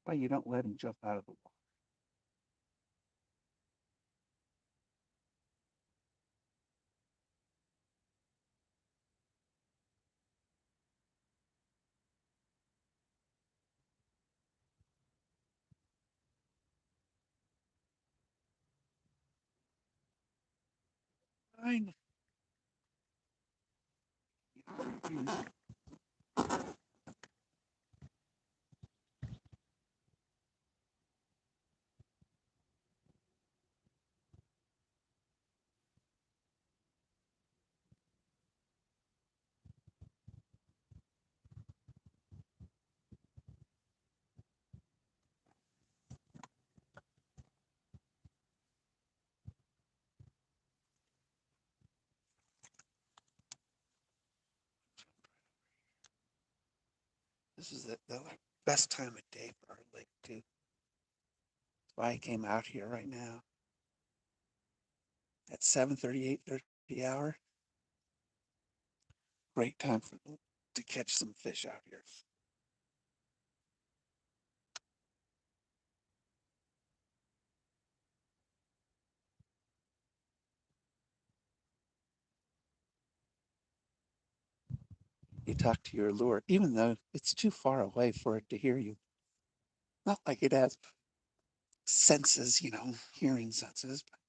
Why you don't let him jump out of the water? Fine. This is the best time of day for our lake, too. That's why I came out here right now at 7:30, 8:30 hour. Great time to catch some fish out here. You talk to your lure, even though it's too far away for it to hear you. Not like it has senses, hearing senses. But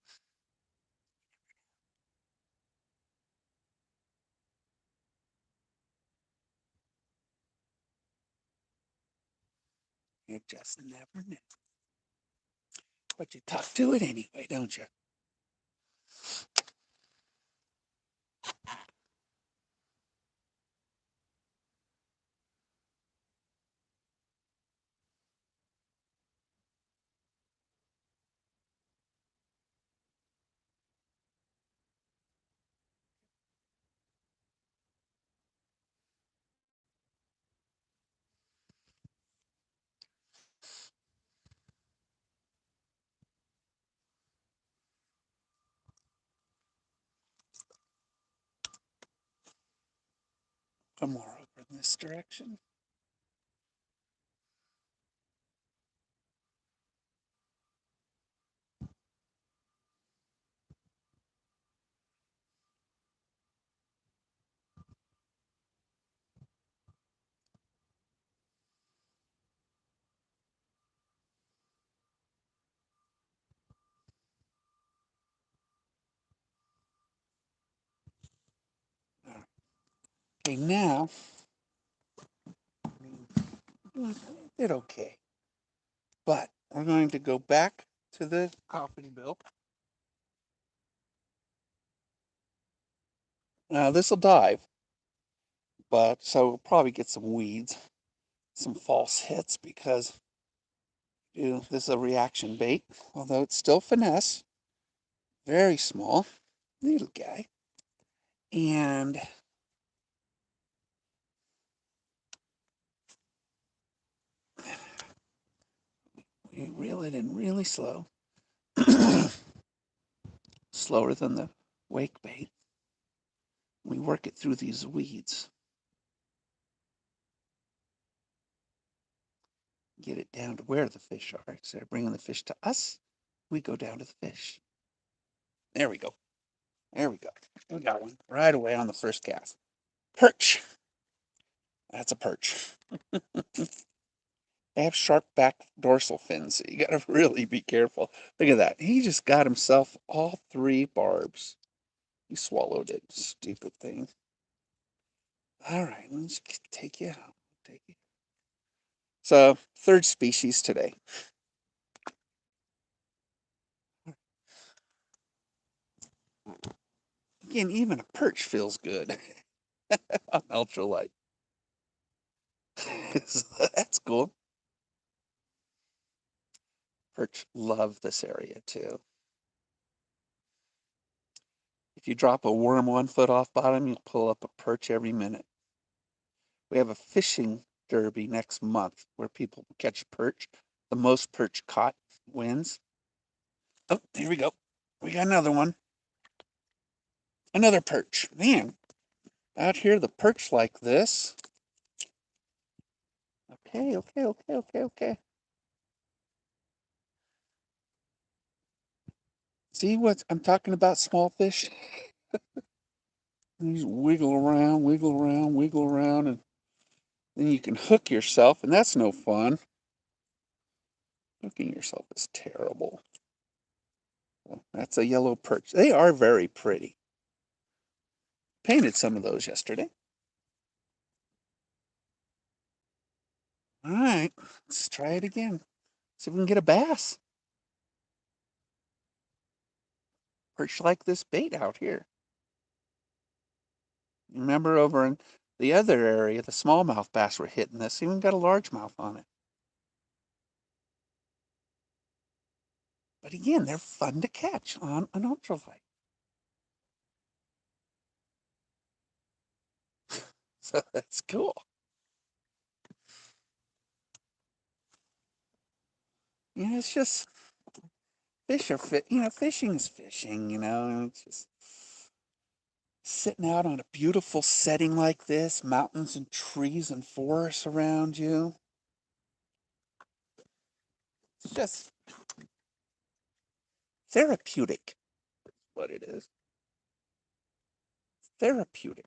you just never know. But you talk to it anyway, don't you? Come more over in this direction. Okay, now did okay, but we're going to go back to the coffee bill. Now this will dive, but so we'll probably get some weeds, some false hits because this is a reaction bait, although it's still finesse, very small, little guy, and we reel it in really slow, slower than the wake bait. We work it through these weeds. Get it down to where the fish are. Instead of bringing the fish to us, we go down to the fish. There we go. There we go. We got one right away on the first cast. Perch. That's a perch. They have sharp back dorsal fins, so you got to really be careful. Look at that. He just got himself all three barbs. He swallowed it. Stupid thing. All right, let's take you out. Take you. So, third species today. Again, even a perch feels good on ultralight. That's cool. Perch love this area too. If you drop a worm 1 foot off bottom, you'll pull up a perch every minute. We have a fishing derby next month where people catch perch. The most perch caught wins. Oh, here we go. We got another one. Another perch. Man, out here, the perch like this. Okay, okay, okay, okay, okay. See what I'm talking about, small fish? You just wiggle around, wiggle around, wiggle around, and then you can hook yourself, and that's no fun. Hooking yourself is terrible. Well, that's a yellow perch. They are very pretty. Painted some of those yesterday. All right, let's try it again. See if we can get a bass. Perch like this bait out here. Remember over in the other area, the smallmouth bass were hitting this. Even got a largemouth on it. But again, they're fun to catch on an ultralight. So that's cool. It's just fishing is fishing, and it's just sitting out on a beautiful setting like this, mountains and trees and forests around you. It's just therapeutic, what it is. Therapeutic.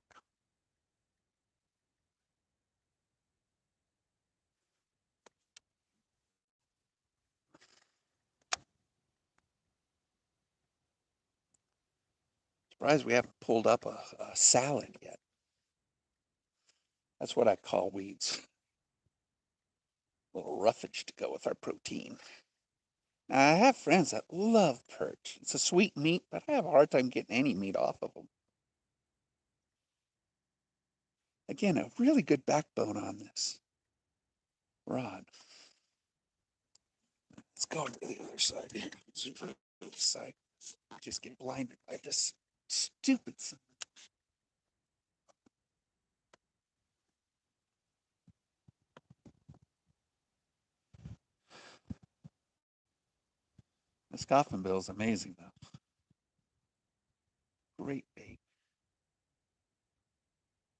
Surprised we haven't pulled up a salad yet. That's what I call weeds. A little roughage to go with our protein. Now, I have friends that love perch. It's a sweet meat, but I have a hard time getting any meat off of them. Again, a really good backbone on this rod. Let's go to the other side here. Side. Just get blinded by this stupid sun. This coffin bill is amazing, though. Great bait.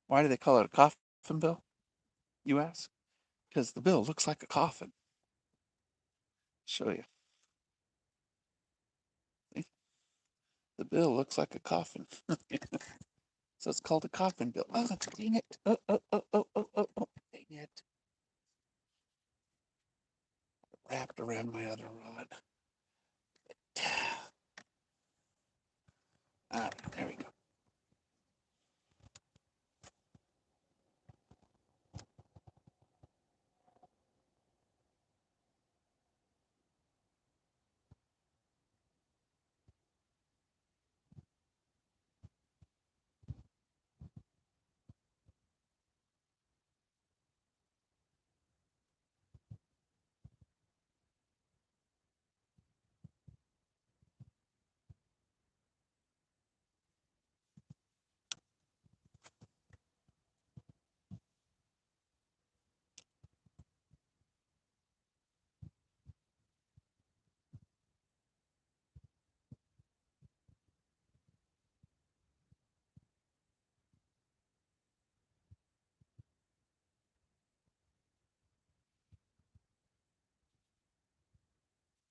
Why do they call it a coffin bill, you ask? Because the bill looks like a coffin. Show you. See? The bill looks like a coffin. So it's called a coffin bill. Oh, dang it. Oh, dang it. Wrapped around my other rod. All right, there we go.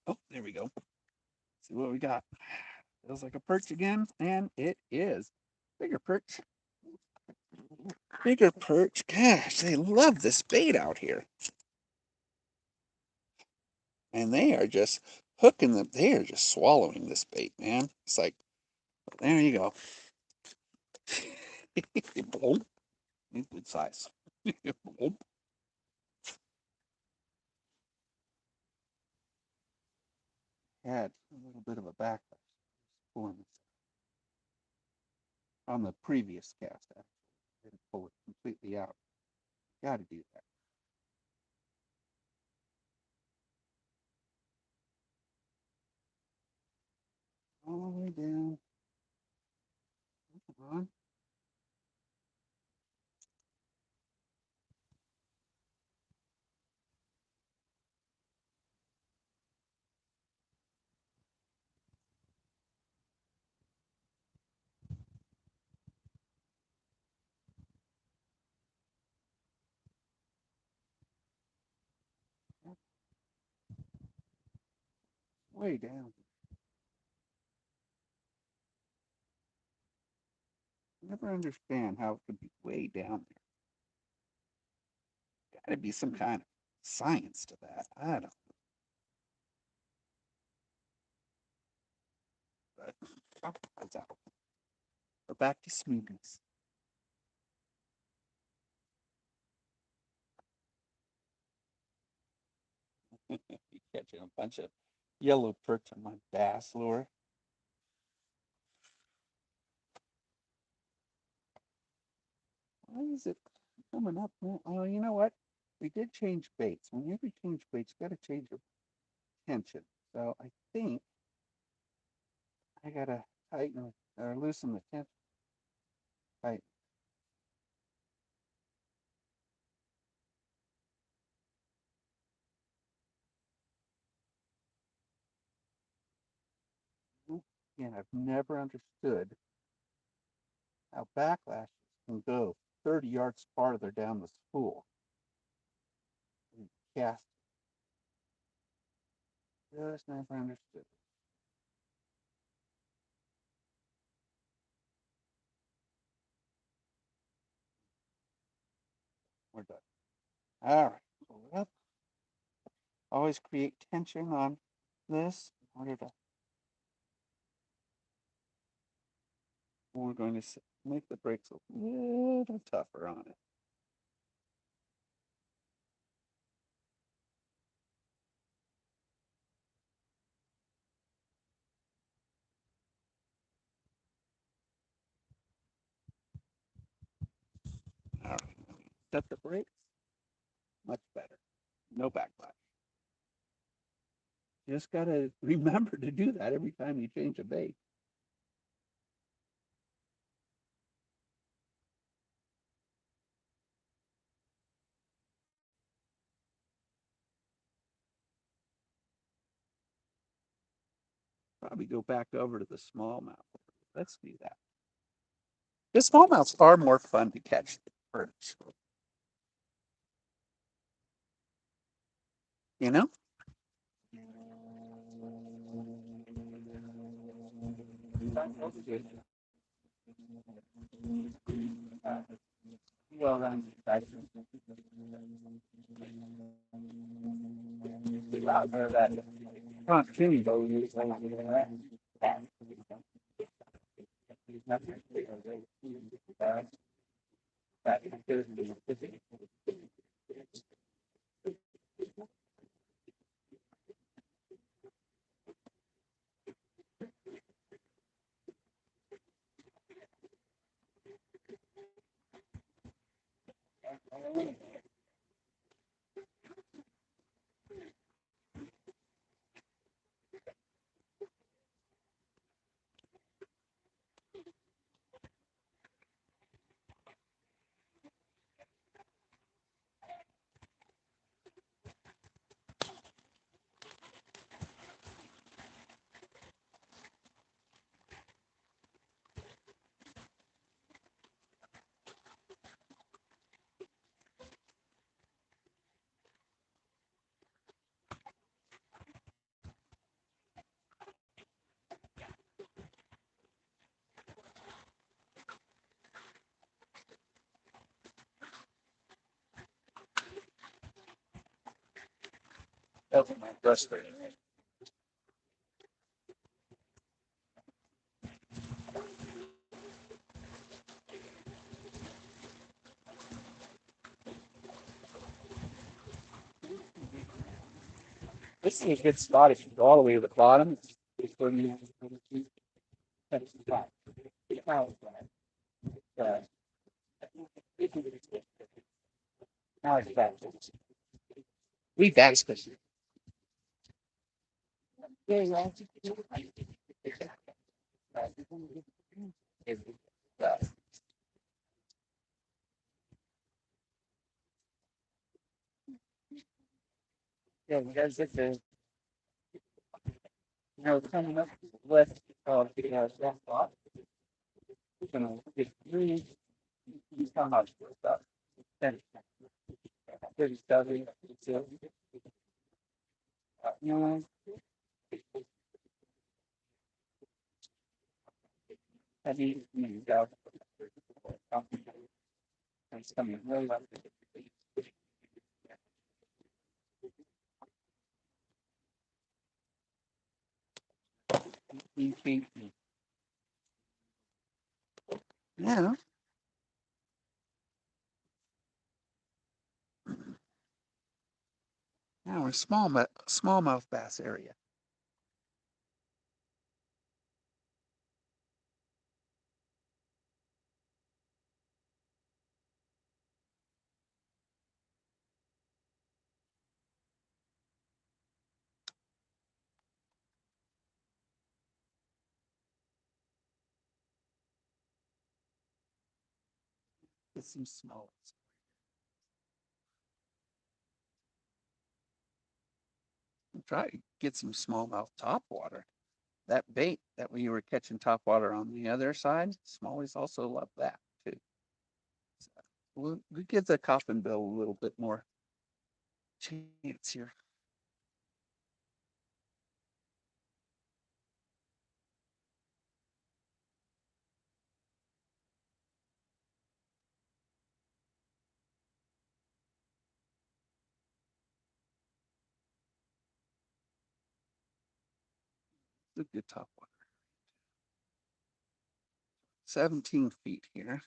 Oh, there we go. See what we got. Feels like a perch again, and it is. Bigger perch. Bigger perch. Gosh, they love this bait out here. And they are just hooking them. They are just swallowing this bait, man. It's like, there you go. Good size. Had a little bit of a backlash pulling this on the previous cast. Actually, I didn't pull it completely out. Got to do that. All the way down. Come on. Way down. I never understand how it could be way down there. Got to be some kind of science to that. I don't know. But it's out. We're back to smoothness. Catching a bunch of yellow perch on my bass lure. Why is it coming up? Oh, you know what? We did change baits. Whenever you change baits, you got to change your tension. So I think I got to tighten or loosen the tension. Tighten. Again, I've never understood how backlashes can go 30 yards farther down the spool and cast. Just never understood. We're done. All right. Pull it up. Always create tension on this in order to. We're going to make the brakes a little tougher on it. All right. Set the brakes. Much better. No backlash. Just got to remember to do that every time you change a bait. Probably go back over to the smallmouth. Let's do that. The smallmouths are more fun to catch than perch. You know? Well, then, that continue. That's my frustrating. This is a good spot if you go all the way to the bottom. It's when you catch the spot. Uh, now it's back. We back special. Yeah, yeah. Yeah, you guys get the coming up left because that spot. We're gonna get three. How much for stuff? 10, 37, you know, heavy, you go. It's coming really well. Yeah. Now we're smallmouth bass area. Get some small. Try to get some smallmouth topwater. That bait that we were catching topwater on the other side, smallies also love that too. So we'll give the coffin bill a little bit more chance here. It's a good topwater. 17 feet here.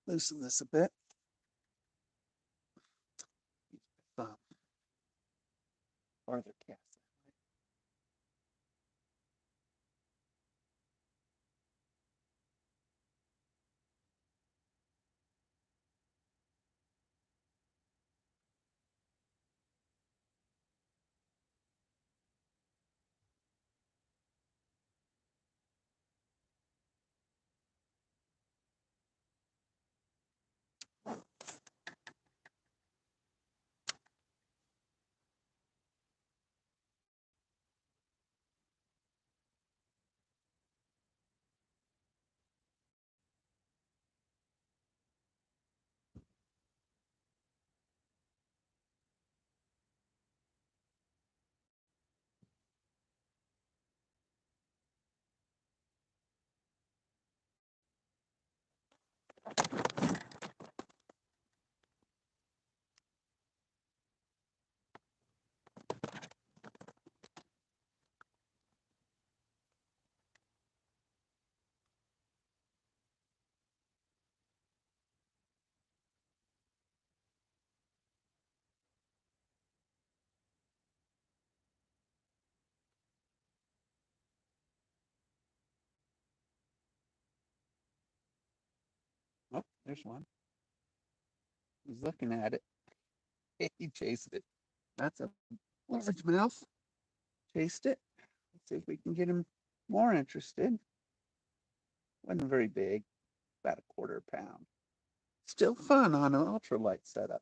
Loosen this a bit. Thumb. Farther cast. Oh, there's one. He's looking at it. He chased it. That's a largemouth. Chased it. Let's see if we can get him more interested. Wasn't very big, about a quarter pound. Still fun on an ultralight setup.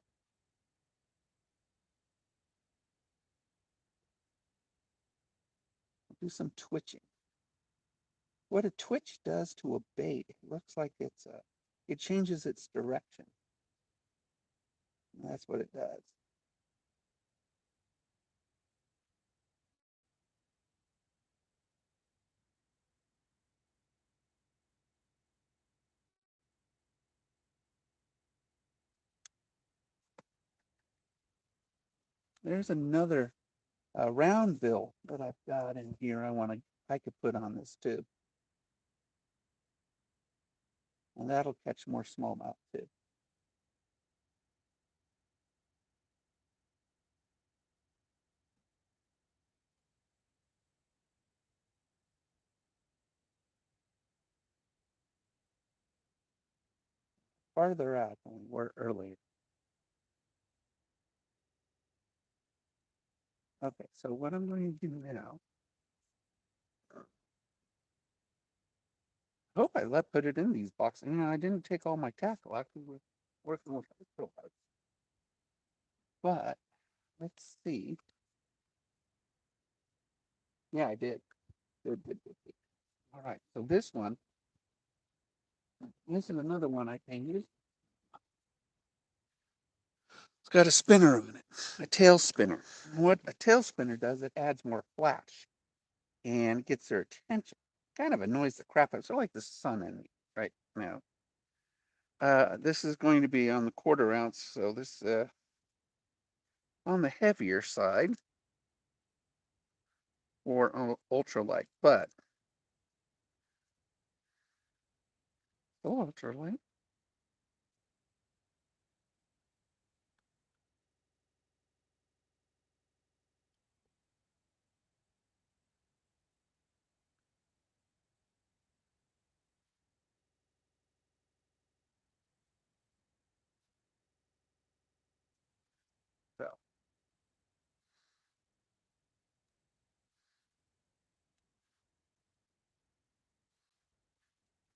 Do some twitching. What a twitch does to a bait, it looks like it changes its direction. And that's what it does. There's another roundbill that I've got in here. I could put on this too, and that'll catch more smallmouth too. Farther out than we were earlier. Okay, so what I'm going to do now, I hope put it in these boxes. I didn't take all my tackle out because we're working with ultralights. But let's see. Yeah, I did. Good, good, good, good. All right, so this is another one I can use. It's got a spinner on it, a tail spinner. And what a tail spinner does, it adds more flash and gets their attention. Kind of annoys the crap out of it. Sort of like the sun in me right now. This is going to be on the 1/4 ounce, so this on the heavier side for ultralight, but ultralight. So, of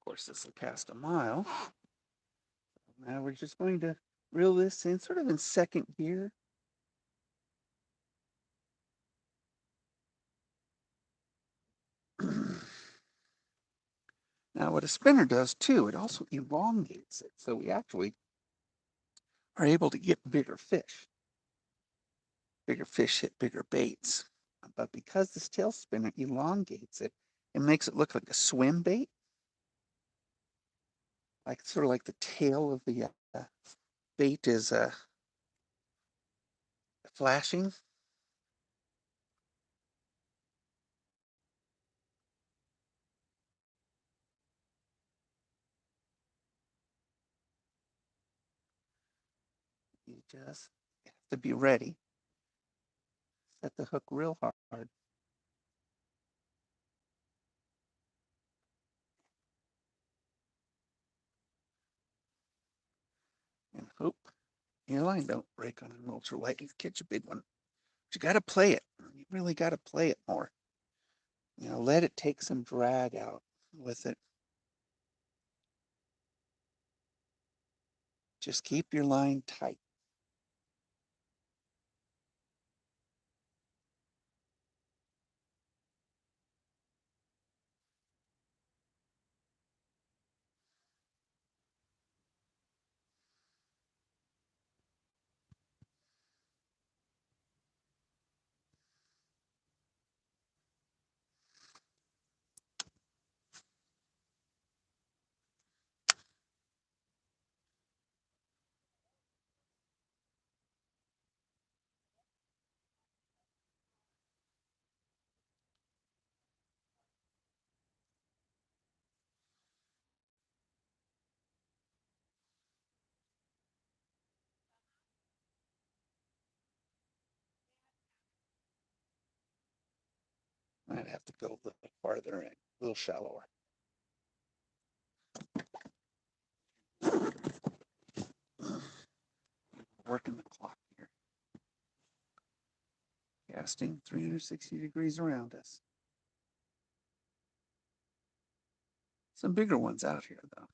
course, this will cast a mile. Now we're just going to reel this in sort of in second gear. Now, what a spinner does too, it also elongates it. So we actually are able to get bigger fish. Bigger fish hit bigger baits. But because this tail spinner elongates it, it makes it look like a swim bait, like sort of like the tail of the bait is flashing. You just have to be ready. Set the hook real hard. And hope your line don't break on an ultralight. You catch a big one. But you got to play it. You really got to play it more. Let it take some drag out with it. Just keep your line tight. I'd have to go a little bit farther in, a little shallower. Working the clock here. Casting 360 degrees around us. Some bigger ones out here, though.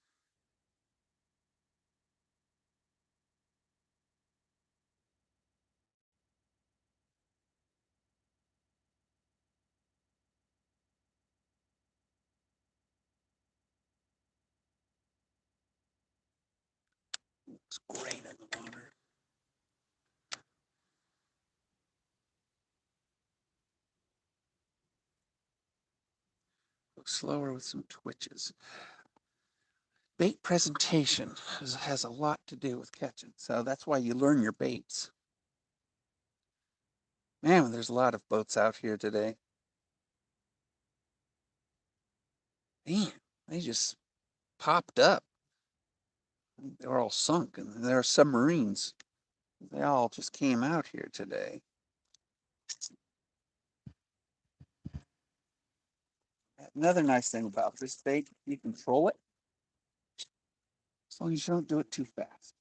Looks great in the water. Go slower with some twitches. Bait presentation has a lot to do with catching, so that's why you learn your baits. Man, there's a lot of boats out here today. Man, they just popped up. They were all sunk, and there are submarines. They all just came out here today. Another nice thing about this bait, you control it as long as you don't do it too fast.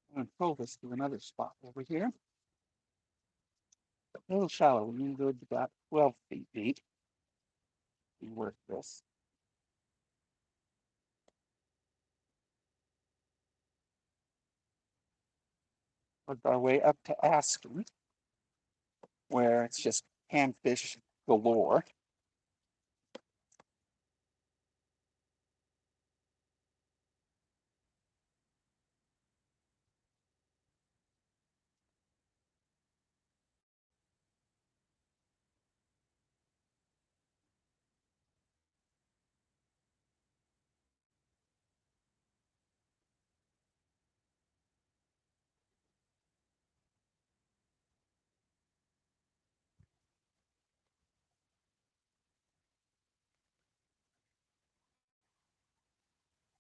I'm going to pull this to another spot over here. A little shallow. We need to go to about 12 feet deep. We work this. Work our way up to asking, where it's just handfish galore.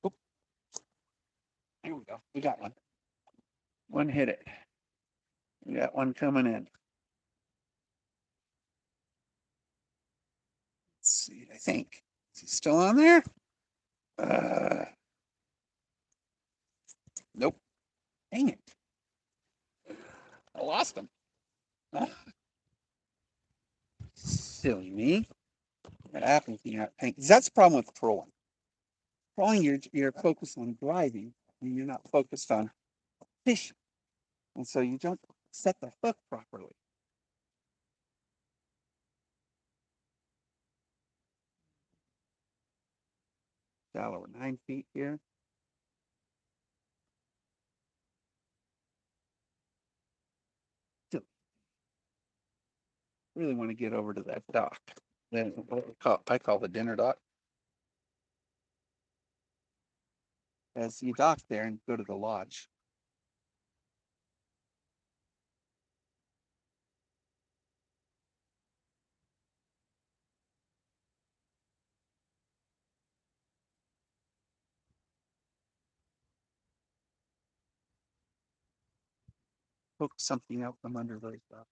Oop, there we go. We got one. One hit it. We got one coming in. Let's see. I think. Is he still on there? Nope. Dang it. I lost him. Silly me. What happens when you're not paying? That's the problem with trolling. Trolling, you're focused on driving, and you're not focused on fishing, and so you don't set the hook properly. Shallow, 9 feet here. Still really want to get over to that dock. Then I call the dinner dock. As you dock there and go to the lodge. Hook something out from under those docks.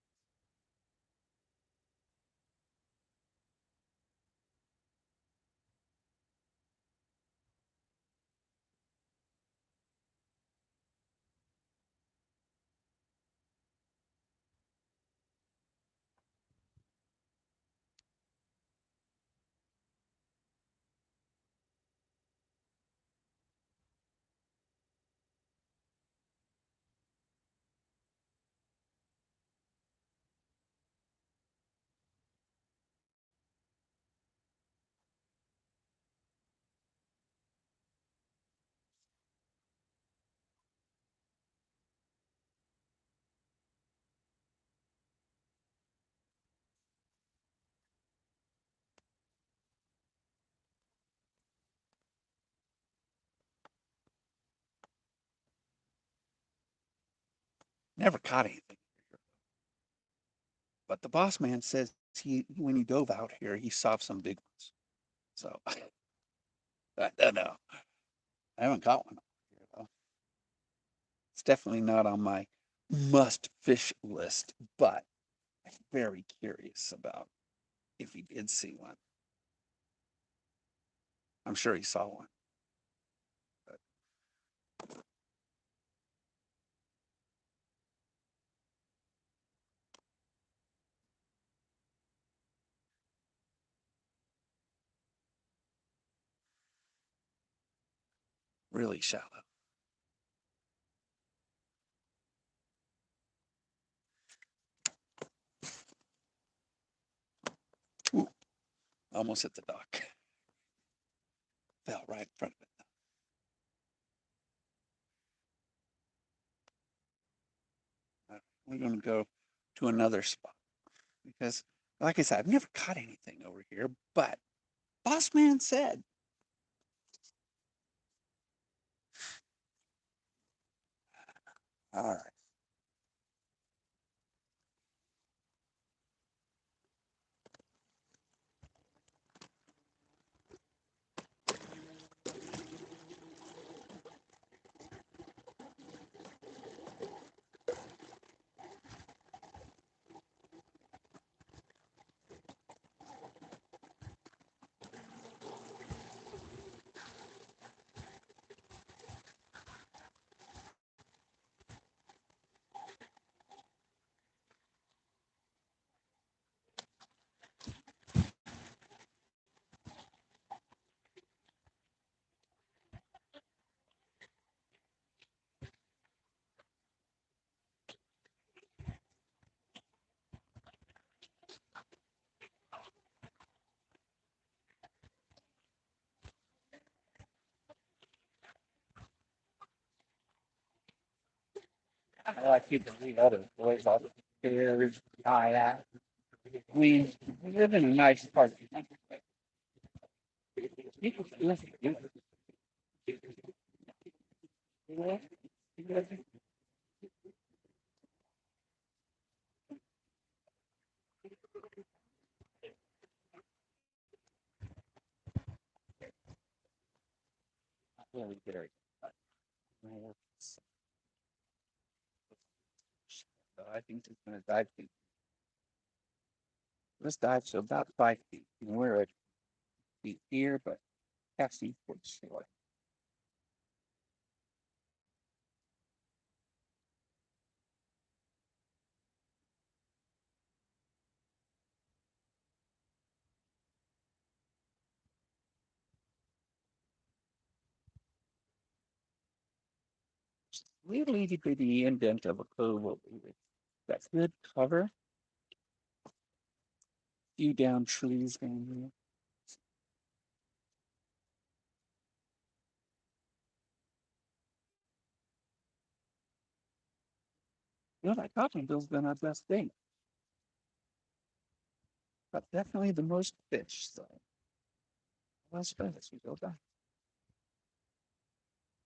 Never caught anything. But the boss man says when he dove out here, he saw some big ones. So I don't know. I haven't caught one here though. It's definitely not on my must fish list, but I'm very curious about if he did see one. I'm sure he saw one. But really shallow. Ooh, almost hit the dock. Fell right in front of it. We're going to go to another spot because, like I said, I've never caught anything over here. But boss man said, all right. like you can read other boys out there, kayak. We live in a nice part of the country. Really very. I think it's going to dive deep. Let's dive to about 5 feet. We're at feet here, but half feet towards shore. Little itty bitty indent of a cove over here. Got good cover. Few down trees down here. Yeah, that cotton bill's been our best thing. But definitely the most fish. So let's go. Let's go back.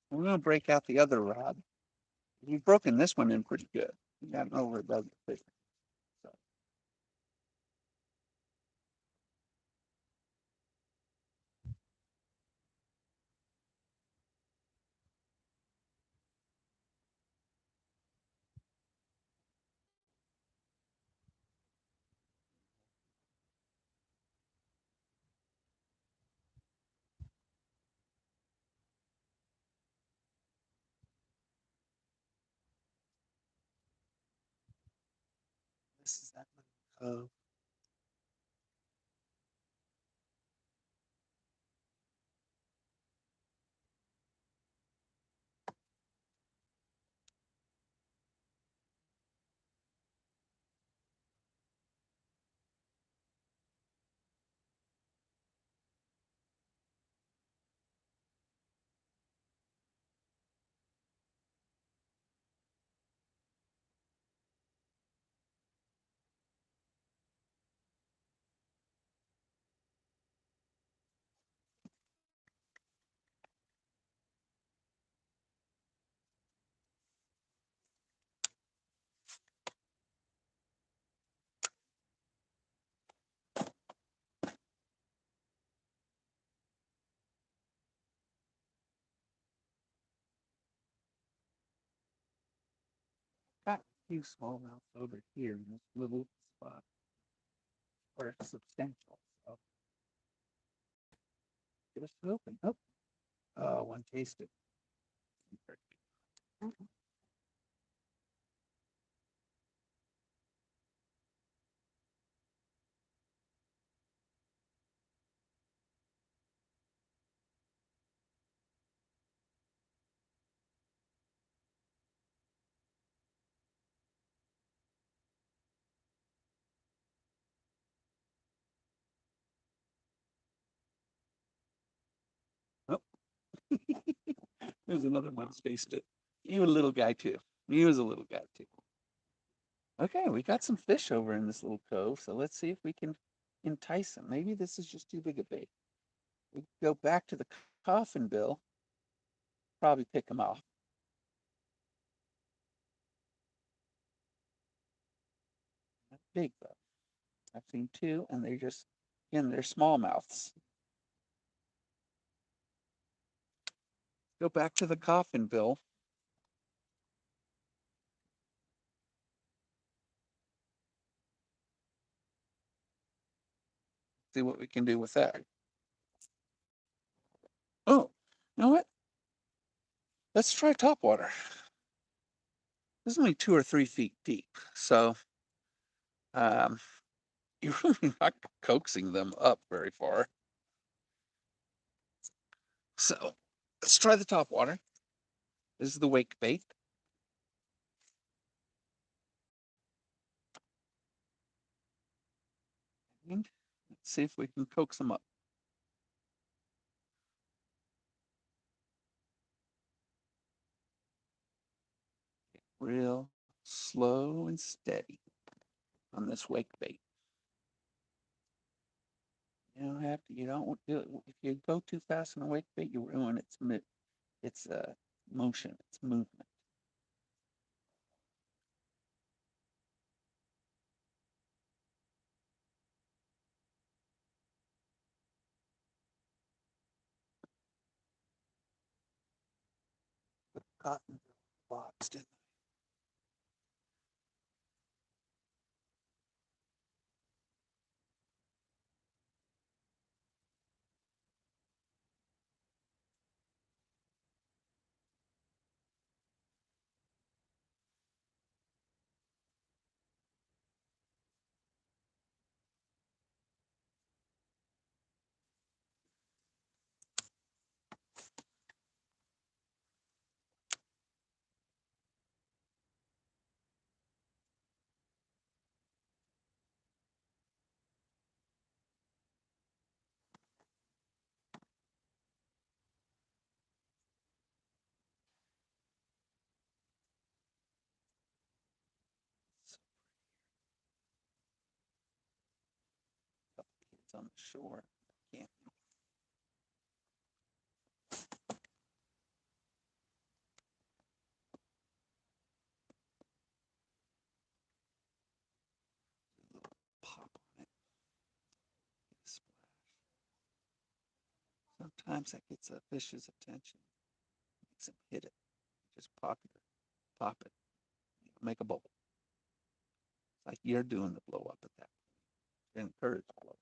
We're gonna break out the other rod. We've broken this one in pretty good. We got over a dozen fish. So this is that little cove. Got a few smallmouth over here in this little spot where it's substantial. So get us open. Oh, one tasted. Oh, there's another one tasted. You a little guy too. He was a little guy too. Okay, we got some fish over in this little cove, so let's see if we can entice them. Maybe this is just too big a bait. We go back to the coffin bill, probably pick them off. Not big though. I've seen two, and they're just, again, they're smallmouths. Go back to the coffin bill. See what we can do with that. Oh, you know what? Let's try topwater. This is only 2 or 3 feet deep, so um, you're really not coaxing them up very far. So let's try the topwater. This is the wake bait. And let's see if we can coax them up. Real slow and steady on this wake bait. You don't have to. You don't do it. If you go too fast on a wake bait, you ruin its motion, its movement. The cotton box didn't. It's on the shore. Can't. Pop on it. Splash. Sometimes that gets a fish's attention. Makes him hit it. Just pop it. Make a bowl. It's like you're doing the blow up at that point. Encourage the blow up.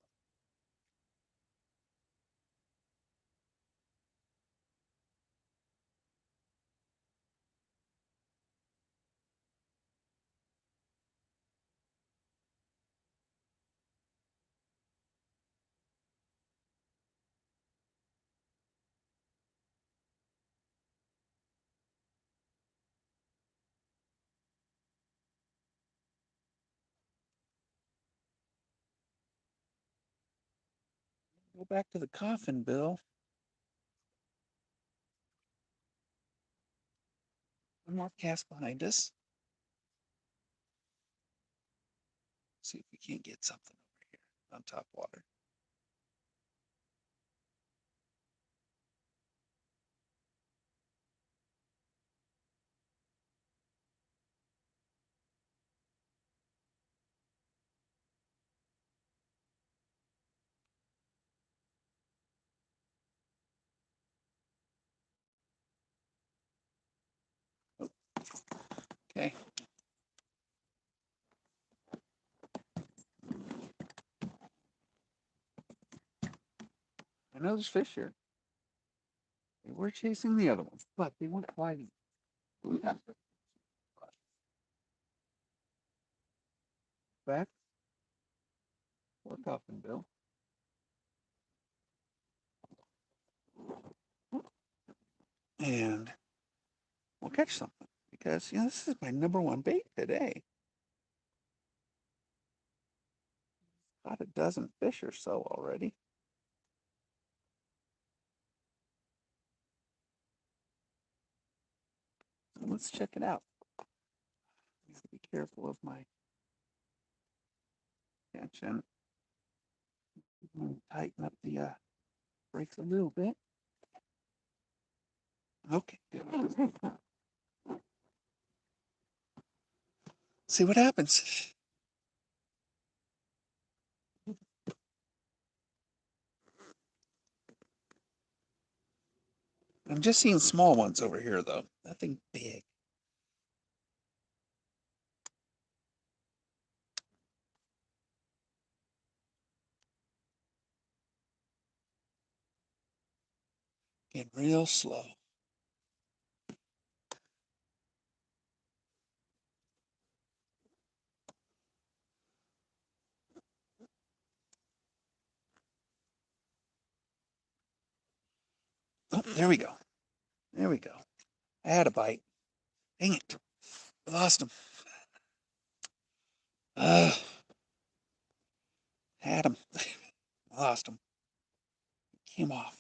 Go back to the coffin, Bill. One more cast behind us. See if we can't get something over here on top water. Oh, okay. I know there's fish here. They were chasing the other ones, but they weren't fighting. Back. Or coffin, Bill. And we'll catch something because this is my number one bait today. Caught a dozen fish or so already. So let's check it out. I have to be careful of my tension. Tighten up the brakes a little bit. Okay, good. See what happens. I'm just seeing small ones over here, though. Nothing big. Getting real slow. Oh, there we go. There we go. I had a bite. Dang it. I lost him. Had him. Lost him. Came off.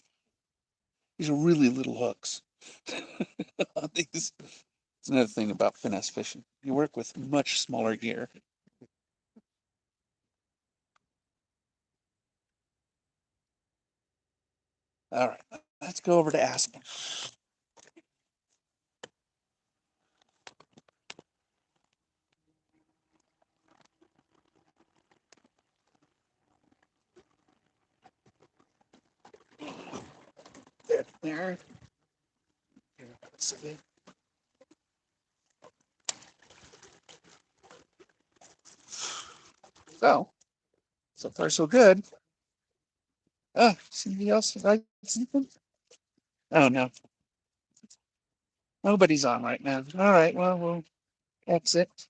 These are really little hooks. These It's another thing about finesse fishing. You work with much smaller gear. All right, let's go over to Aspen. There. So, so far so good. Oh, somebody else like something? Oh no, nobody's on right now. All right, well we'll exit.